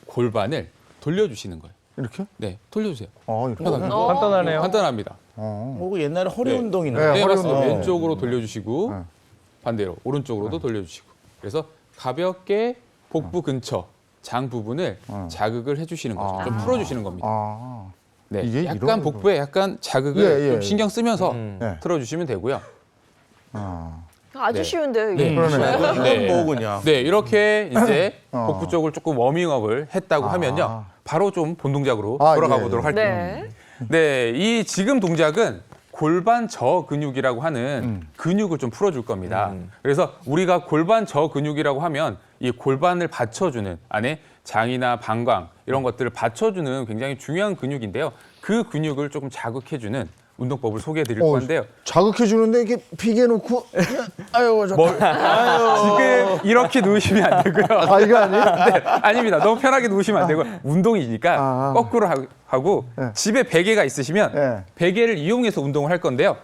골반을 돌려주시는 거예요. 이렇게? 네, 돌려주세요. 이렇게. 간단하네요. 간단합니다. 뭐 옛날에 허리 네. 운동이네. 네, 네, 허리 맞습니다. 운동. 왼쪽으로 돌려주시고 네. 반대로 오른쪽으로도 돌려주시고. 그래서 가볍게 복부 근처 장 부분을 자극을 해주시는 거죠. 좀 풀어주시는 겁니다. 네, 이게 약간 이런 복부에 약간 자극을 예, 좀 신경 쓰면서 네. 틀어주시면 되고요. 아주 네. 쉬운데요, 네. 이게. 그러네. 네. 뭐 그냥. 네, 이렇게 이제 복부 쪽을 조금 워밍업을 했다고 하면요, 바로 좀 본 동작으로 돌아가 보도록 할게요. 네. 네, 이 지금 동작은 골반 저 근육이라고 하는 근육을 좀 풀어줄 겁니다. 그래서 우리가 골반 저 근육이라고 하면 이 골반을 받쳐주는 안에 장이나 방광 이런 것들을 받쳐주는 굉장히 중요한 근육인데요. 그 근육을 조금 자극해주는 운동법을 소개해드릴 건데요. 자극해주는데 이렇게 비계 놓고 아유 지금 이렇게 누우시면 안 되고요. 이거 아니에요? 네, 아닙니다. 너무 편하게 누우시면 안 되고 운동이니까 거꾸로 하고 집에 베개가 있으시면 베개를 이용해서 운동을 할 건데요.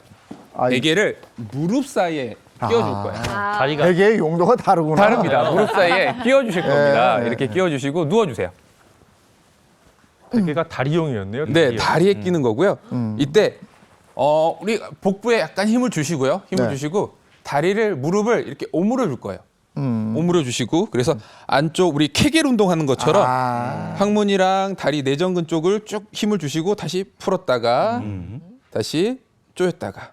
베개를 무릎 사이에 끼워줄 거예요. 다리가 베개의 용도가 다르구나. 다릅니다. 무릎 사이에 끼워주실 겁니다. 이렇게 끼워주시고 누워주세요. 베개가 다리용이었네요. 네, 다리에 끼는 거고요. 이때 우리 복부에 약간 힘을 주시고요. 힘을 주시고 다리를 무릎을 이렇게 오므려 줄 거예요. 오므려 주시고 그래서 안쪽 우리 케겔 운동하는 것처럼 항문이랑 다리 내전근 쪽을 쭉 힘을 주시고 다시 풀었다가 다시 조였다가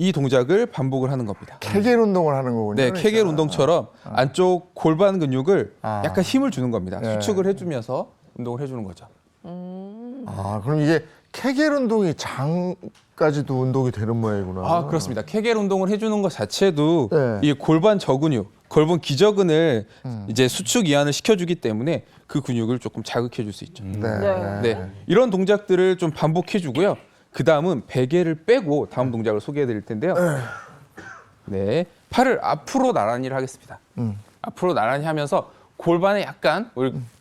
이 동작을 반복을 하는 겁니다. 케겔 운동을 하는 거군요. 네, 그러니까. 케겔 운동처럼 안쪽 골반 근육을 약간 힘을 주는 겁니다. 수축을 해주면서 운동을 해주는 거죠. 그럼 이게 케겔 운동이 장까지도 운동이 되는 모양이구나. 그렇습니다. 케겔 운동을 해주는 것 자체도 네. 이 골반 저근육, 골반 기저근을 이제 수축 이완을 시켜주기 때문에 그 근육을 조금 자극해줄 수 있죠. 네, 이런 동작들을 좀 반복해주고요. 그 다음은 베개를 빼고 다음 동작을 소개해드릴 텐데요. 네, 팔을 앞으로 나란히를 하겠습니다. 앞으로 나란히 하면서 골반에 약간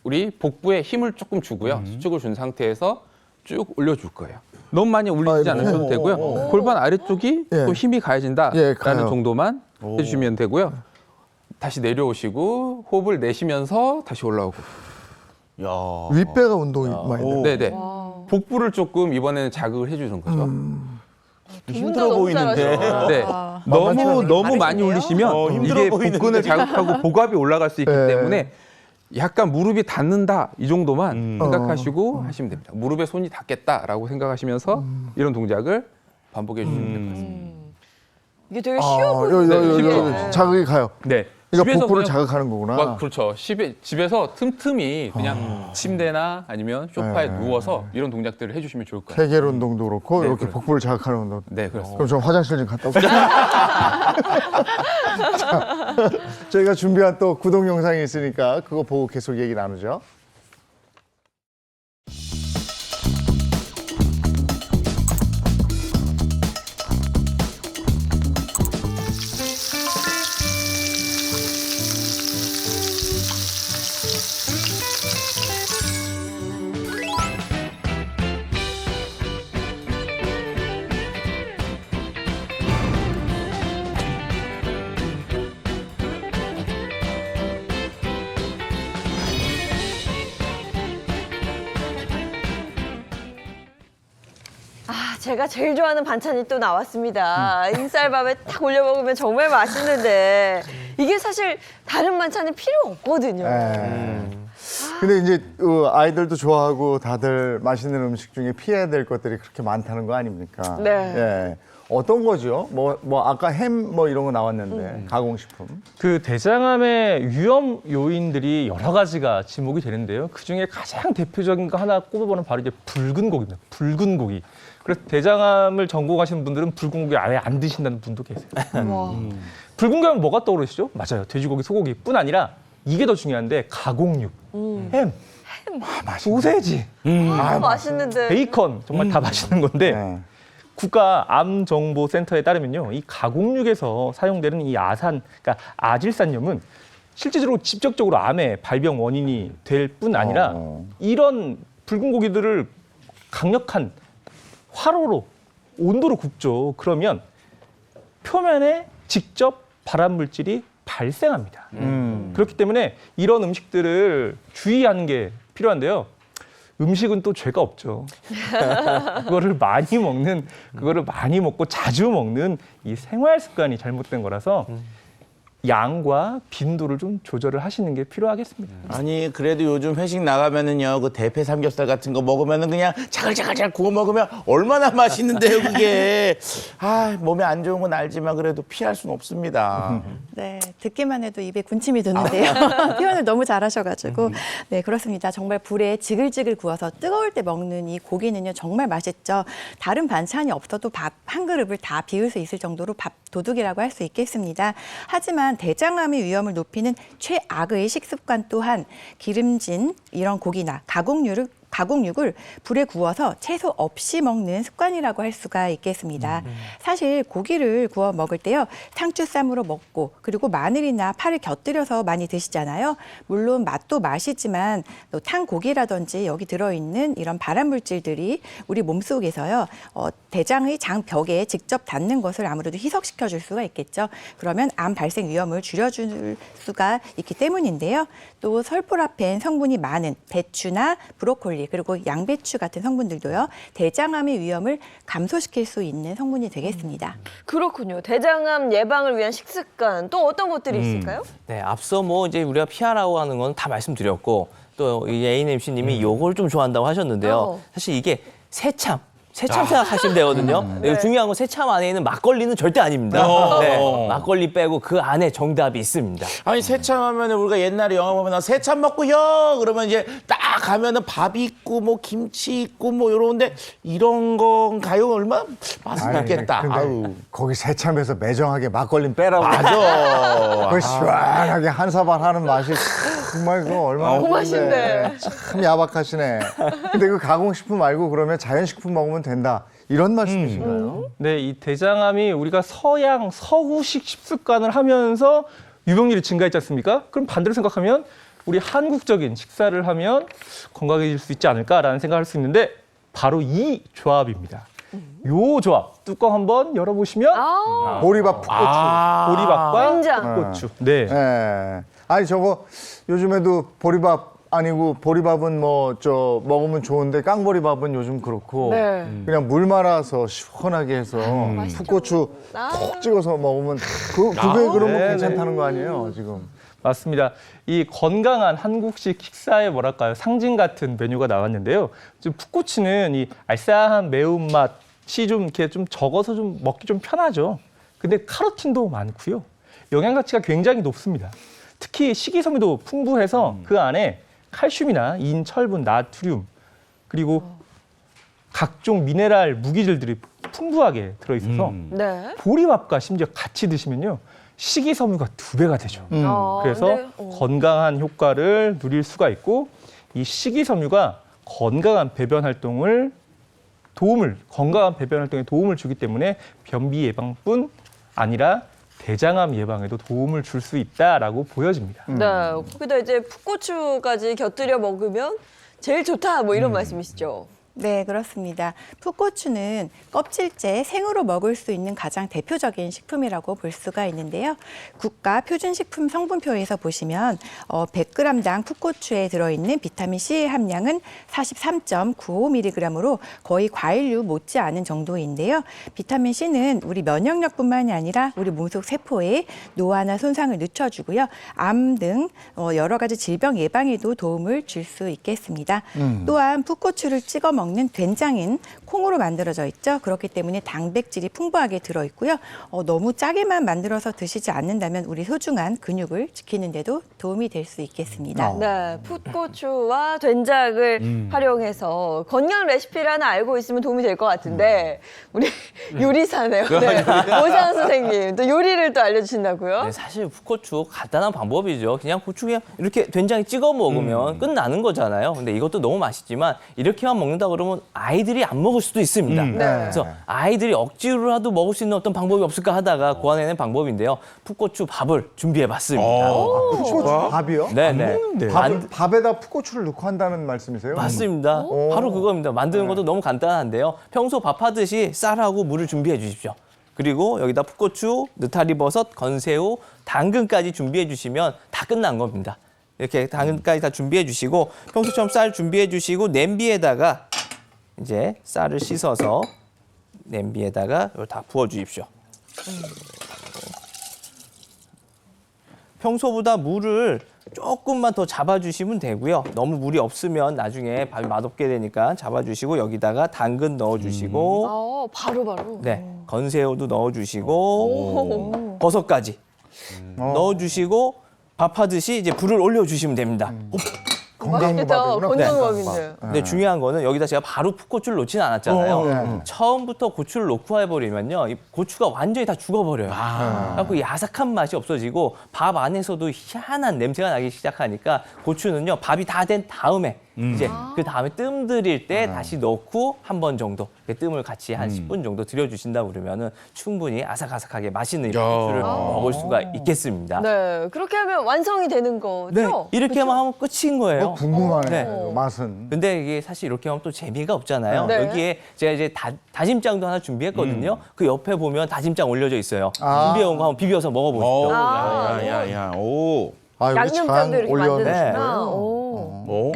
우리 복부에 힘을 조금 주고요. 수축을 준 상태에서 쭉 올려줄 거예요. 너무 많이 올리지 않으셔도 되고요. 골반 아래쪽이 또 힘이 가해진다라는 정도만 해주시면 되고요. 다시 내려오시고 호흡을 내쉬면서 다시 올라오고. 윗배가 운동이 많이 돼요. 네네. 복부를 조금 이번에는 자극을 해주는 거죠. 힘들어 보이는데. 네. 너무 많이 올리시면 이게 복근을 자극하고 복압이 올라갈 수 있기 때문에 약간 무릎이 닿는다 이 정도만 생각하시고 하시면 됩니다. 무릎에 손이 닿겠다라고 생각하시면서 이런 동작을 반복해 주시면 될 것 같습니다. 이게 되게 쉬워 보이는데. 여기 자극이 가요. 네. 그러니까 복부를 그냥 자극하는 거구나. 그렇죠. 집에서 틈틈이 그냥 침대나 아니면 소파에 누워서 이런 동작들을 해주시면 좋을 것 같아요. 케겔 운동도 그렇고 네, 이렇게 그렇죠. 복부를 자극하는 운동. 네, 그렇습니다. 그럼 좀 화장실 좀 갔다 올게요. 자, 저희가 준비한 또 구독 영상이 있으니까 그거 보고 계속 얘기 나누죠. 제가 제일 좋아하는 반찬이 또 나왔습니다. 인쌀밥에 딱 올려 먹으면 정말 맛있는데 이게 사실 다른 반찬이 필요 없거든요. 근데 이제 아이들도 좋아하고 다들 맛있는 음식 중에 피해야 될 것들이 그렇게 많다는 거 아닙니까? 네. 예. 어떤 거죠? 뭐 아까 햄 뭐 이런 거 나왔는데 가공식품. 그 대장암의 위험 요인들이 여러 가지가 지목이 되는데요. 그 중에 가장 대표적인 거 하나 꼽아보면 바로 이제 붉은 고기입니다. 붉은 고기. 그래서 대장암을 전공하시는 분들은 붉은 고기 아예 안 드신다는 분도 계세요. 붉은 고기 하면 뭐가 떠오르시죠? 맞아요. 돼지고기, 소고기뿐 아니라 이게 더 중요한데 가공육, 햄, 소세지, 맛있는데. 베이컨 정말 다 맛있는 건데 네. 국가암정보센터에 따르면요, 이 가공육에서 사용되는 이 그러니까 아질산염은 실제적으로 직접적으로 암의 발병 원인이 될 뿐 아니라 이런 붉은 고기들을 강력한 화로로 온도로 굽죠. 그러면 표면에 직접 발암 물질이 발생합니다. 그렇기 때문에 이런 음식들을 주의하는 게 필요한데요. 음식은 또 죄가 없죠. 그거를 많이 먹고 자주 먹는 이 생활 습관이 잘못된 거라서 양과 빈도를 좀 조절을 하시는 게 필요하겠습니다. 아니 그래도 요즘 회식 나가면은요 그 대패 삼겹살 같은 거 먹으면은 그냥 자글자글 구워 먹으면 얼마나 맛있는데요 그게. 아 몸에 안 좋은 건 알지만 그래도 피할 수는 없습니다. 네, 듣기만 해도 입에 군침이 도는데요. 표현을 너무 잘하셔가지고. 네, 그렇습니다. 정말 불에 지글지글 구워서 뜨거울 때 먹는 이 고기는요, 정말 맛있죠. 다른 반찬이 없어도 밥 한 그릇을 다 비울 수 있을 정도로 밥 도둑이라고 할 수 있겠습니다. 하지만 대장암의 위험을 높이는 최악의 식습관 또한 기름진 이런 고기나 가공육을 불에 구워서 채소 없이 먹는 습관이라고 할 수가 있겠습니다. 사실 고기를 구워 먹을 때요, 상추쌈으로 먹고 그리고 마늘이나 파를 곁들여서 많이 드시잖아요. 물론 맛도 맛이지만 또 탄 고기라든지 여기 들어있는 이런 발암 물질들이 우리 몸속에서요, 대장의 장벽에 직접 닿는 것을 아무래도 희석시켜 줄 수가 있겠죠. 그러면 암 발생 위험을 줄여줄 수가 있기 때문인데요. 또 설포라펜 성분이 많은 배추나 브로콜리 그리고 양배추 같은 성분들도요, 대장암의 위험을 감소시킬 수 있는 성분이 되겠습니다. 그렇군요. 대장암 예방을 위한 식습관 또 어떤 것들이 있을까요? 네, 앞서 뭐 이제 우리가 피하라고 하는 건 다 말씀드렸고 또 이 A님 MC님이 요걸 좀 좋아한다고 하셨는데요. 사실 이게 새참 생각하시면 되거든요. 네. 중요한 건 새참 안에 있는 막걸리는 절대 아닙니다. 네, 막걸리 빼고 그 안에 정답이 있습니다. 아니 새참 하면은 우리가 옛날에 영화 보면 새참 먹고 혀 그러면 이제 딱 가면은 밥이 있고 뭐 김치 있고 뭐 이런데 이런 건가요? 얼마나 맛있겠다. 근데 거기 새참에서 매정하게 막걸리 빼라고. 맞아. 그 시원하게 한 사발 하는 맛이 정말 그거 얼마나 맛있네. 참 야박하시네. 근데 그 가공식품 말고 그러면 자연식품 먹으면 된다. 이런 말씀이신가요? 네, 이 대장암이 우리가 서구식 식습관을 하면서 유병률이 증가했지 않습니까? 그럼 반대로 생각하면 우리 한국적인 식사를 하면 건강해질 수 있지 않을까라는 생각을 할 수 있는데 바로 이 조합입니다. 요 조합 뚜껑 한번 열어보시면 보리밥 풋고추. 보리밥과 된장. 풋고추. 네. 네. 아니 저거 요즘에도 보리밥 아니고 보리밥은 뭐 먹으면 좋은데 깡보리밥은 요즘 그렇고 네. 그냥 물 말아서 시원하게 해서 풋고추 톡 찍어서 먹으면 그게 그러면 네, 괜찮다는 거 아니에요 지금? 맞습니다. 이 건강한 한국식 식사의 뭐랄까요, 상징 같은 메뉴가 나왔는데요. 좀 풋고추는 이 알싸한 매운맛이 좀 이렇게 좀 적어서 좀 먹기 좀 편하죠. 근데 카로틴도 많고요. 영양 가치가 굉장히 높습니다. 특히 식이섬유도 풍부해서 그 안에 칼슘이나 인, 철분, 나트륨 그리고 각종 미네랄, 무기질들이 풍부하게 들어있어서 네. 보리밥과 심지어 같이 드시면요, 식이섬유가 2배가 되죠. 그래서 네. 건강한 효과를 누릴 수가 있고 이 식이섬유가 건강한 배변 활동에 도움을 주기 때문에 변비 예방뿐 아니라 대장암 예방에도 도움을 줄 수 있다라고 보여집니다. 네. 거기다 이제 풋고추까지 곁들여 먹으면 제일 좋다 뭐 이런 말씀이시죠? 네, 그렇습니다. 풋고추는 껍질째 생으로 먹을 수 있는 가장 대표적인 식품이라고 볼 수가 있는데요. 국가 표준식품 성분표에서 보시면 100g당 풋고추에 들어있는 비타민C의 함량은 43.95mg으로 거의 과일류 못지않은 정도인데요. 비타민C는 우리 면역력뿐만이 아니라 우리 몸속 세포의 노화나 손상을 늦춰주고요. 암 등 여러 가지 질병 예방에도 도움을 줄 수 있겠습니다. 또한 풋고추를 찍어 먹는 된장인 콩으로 만들어져 있죠. 그렇기 때문에 단백질이 풍부하게 들어있고요. 너무 짜게만 만들어서 드시지 않는다면 우리 소중한 근육을 지키는 데도 도움이 될 수 있겠습니다. 네, 풋고추와 된장을 활용해서 건강 레시피를 하나 알고 있으면 도움이 될 것 같은데 우리 요리사네요. 네. 오상훈 선생님, 또 요리를 또 알려주신다고요? 네, 사실 풋고추 간단한 방법이죠. 그냥 고추 그냥 이렇게 된장에 찍어 먹으면 끝나는 거잖아요. 근데 이것도 너무 맛있지만 이렇게만 먹는다 그러면 아이들이 안 먹을 수도 있습니다. 그래서 아이들이 억지로라도 먹을 수 있는 어떤 방법이 없을까 하다가 고안해낸 방법인데요. 풋고추 밥을 준비해봤습니다. 풋고추 밥이요? 네네. 밥에다 풋고추를 넣고 한다는 말씀이세요? 맞습니다. 바로 그겁니다. 만드는 것도 너무 간단한데요. 평소 밥하듯이 쌀하고 물을 준비해 주십시오. 그리고 여기다 풋고추, 느타리버섯, 건새우, 당근까지 준비해 주시면 다 끝난 겁니다. 이렇게 당근까지 다 준비해 주시고 평소처럼 쌀 준비해 주시고 냄비에다가 이제 쌀을 씻어서 냄비에다가 이걸 다 부어 주십시오. 평소보다 물을 조금만 더 잡아주시면 되고요. 너무 물이 없으면 나중에 밥이 맛없게 되니까 잡아주시고 여기다가 당근 넣어주시고 바로. 네, 건새우도 넣어주시고 버섯까지 넣어주시고 밥하듯이 이제 불을 올려주시면 됩니다. 맛있겠다. 건강밥인데. 근데 중요한 거는 여기다 제가 바로 풋고추를 넣지는 않았잖아요. 처음부터 고추를 넣고 해버리면요, 이 고추가 완전히 다 죽어버려요. 그래서 이 아삭한 맛이 없어지고 밥 안에서도 희한한 냄새가 나기 시작하니까 고추는요, 밥이 다 된 다음에 이제 그 다음에 뜸 들일 때 다시 넣고 한 번 정도 뜸을 같이 한 10분 정도 들여주신다 그러면은 충분히 아삭아삭하게 맛있는 이 고추를 먹을 수가 있겠습니다. 네, 그렇게 하면 완성이 되는 거죠? 네, 이렇게 하면 끝인 거예요. 궁금하네요. 맛은. 근데 이게 사실 이렇게 하면 또 재미가 없잖아요. 네. 여기에 제가 이제 다짐장도 하나 준비했거든요. 그 옆에 보면 다짐장 올려져 있어요. 준비해온 거 한번 비벼서 먹어보시죠. 야야야. 오. 양념장도 이렇게 만드시구나. 오.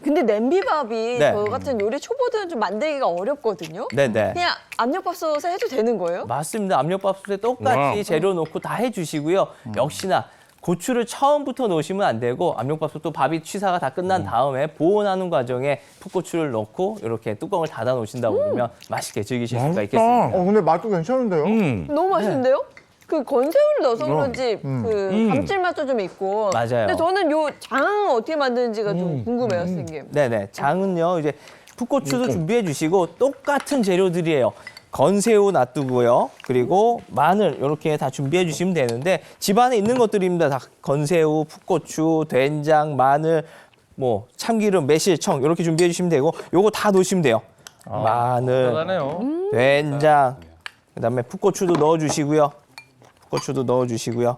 근데 냄비밥이 네. 저 같은 요리 초보들은 좀 만들기가 어렵거든요. 네네. 그냥 압력밥솥에 해도 되는 거예요? 맞습니다. 압력밥솥에 똑같이 재료 넣고 다 해주시고요. 역시나 고추를 처음부터 넣으시면 안 되고 압력밥솥도 밥이 취사가 다 끝난 다음에 보온하는 과정에 풋고추를 넣고 이렇게 뚜껑을 닫아 놓으신다고 그러면 맛있게 즐기실 수가 있겠습니다. 근데 맛도 괜찮은데요? 너무 맛있는데요? 그 건새우를 넣어서 그런지 그 감칠맛도 좀 있고. 맞아요. 근데 저는 요 장은 어떻게 만드는지가 좀 궁금해요, 선생님. 네네. 장은요, 이제 풋고추도 준비해 주시고 똑같은 재료들이에요. 건새우 놔두고요. 그리고 마늘 이렇게 다 준비해 주시면 되는데 집안에 있는 것들입니다. 다 건새우, 풋고추, 된장, 마늘, 뭐 참기름, 매실, 청 이렇게 준비해 주시면 되고 요거 다 넣으시면 돼요. 마늘, 대단하네요. 된장, 그다음에 풋고추도 넣어주시고요. 풋고추도 넣어주시고요.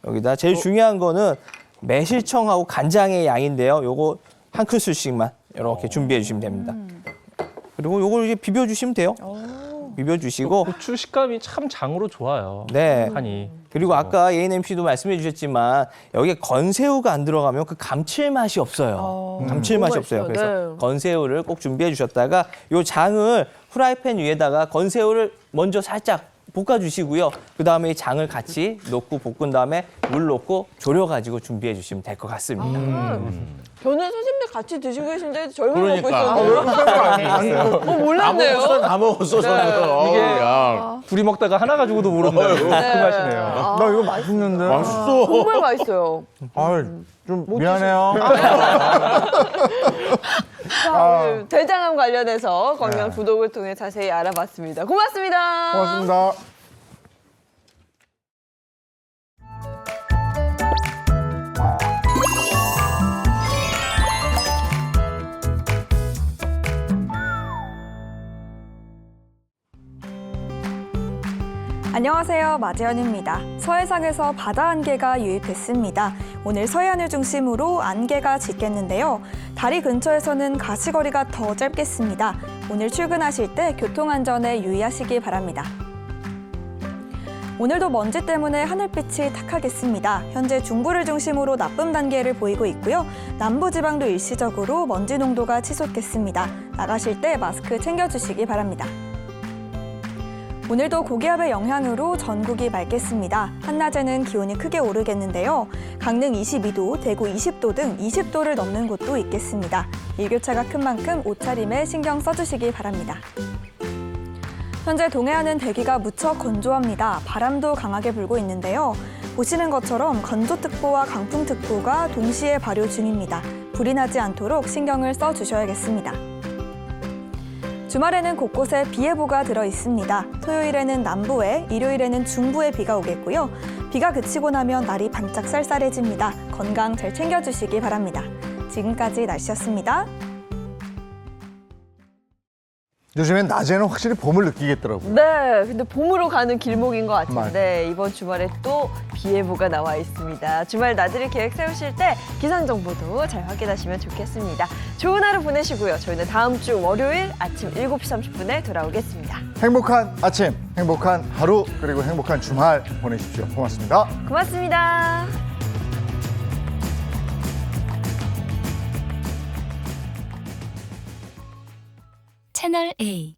여기다 제일 중요한 거는 매실청하고 간장의 양인데요. 요거 한 큰술씩만 이렇게 준비해 주시면 됩니다. 그리고 요걸 이제 비벼주시면 돼요. 비벼주시고 고추 식감이 참 장으로 좋아요. 네. 간이. 그리고 아까 ANMC도 말씀해 주셨지만 여기에 건새우가 안 들어가면 그 감칠맛이 없어요. 감칠맛이 없어요. 맛있어요. 그래서 네. 건새우를 꼭 준비해 주셨다가 요 장을 후라이팬 위에다가 건새우를 먼저 살짝 볶아주시고요. 그 다음에 이 장을 같이 넣고 볶은 다음에 물 넣고 졸여가지고 준비해 주시면 될 것 같습니다. 저는 선생님들 같이 드시고 계신데 젊은 먹고 그러니까. 있었는데. 몰랐네요. 다 먹었어, 저는. 이게 야. 둘이 먹다가 하나 가지고도 모른다고 그 맛이네요. 나 이거 맛있는데. 맛있어. 정말 맛있어요. 좀 미안해요. 자, 오늘 대장암 관련해서 건강 구독을 통해 자세히 알아봤습니다. 고맙습니다. 고맙습니다. 안녕하세요. 마재현입니다. 서해상에서 바다 안개가 유입됐습니다. 오늘 서해안을 중심으로 안개가 짙겠는데요. 다리 근처에서는 가시거리가 더 짧겠습니다. 오늘 출근하실 때 교통안전에 유의하시기 바랍니다. 오늘도 먼지 때문에 하늘빛이 탁하겠습니다. 현재 중부를 중심으로 나쁨 단계를 보이고 있고요. 남부지방도 일시적으로 먼지 농도가 치솟겠습니다. 나가실 때 마스크 챙겨주시기 바랍니다. 오늘도 고기압의 영향으로 전국이 맑겠습니다. 한낮에는 기온이 크게 오르겠는데요. 강릉 22도, 대구 20도 등 20도를 넘는 곳도 있겠습니다. 일교차가 큰 만큼 옷차림에 신경 써주시기 바랍니다. 현재 동해안은 대기가 무척 건조합니다. 바람도 강하게 불고 있는데요. 보시는 것처럼 건조특보와 강풍특보가 동시에 발효 중입니다. 불이 나지 않도록 신경을 써주셔야겠습니다. 주말에는 곳곳에 비 예보가 들어 있습니다. 토요일에는 남부에, 일요일에는 중부에 비가 오겠고요. 비가 그치고 나면 날이 반짝 쌀쌀해집니다. 건강 잘 챙겨주시기 바랍니다. 지금까지 날씨였습니다. 요즘엔 낮에는 확실히 봄을 느끼겠더라고요. 네, 근데 봄으로 가는 길목인 것 같은데 이번 주말에 또 비 예보가 나와 있습니다. 주말 나들이 계획 세우실 때 기상 정보도 잘 확인하시면 좋겠습니다. 좋은 하루 보내시고요. 저희는 다음 주 월요일 아침 7시 30분에 돌아오겠습니다. 행복한 아침, 행복한 하루, 그리고 행복한 주말 보내십시오. 고맙습니다. 고맙습니다. 채널 A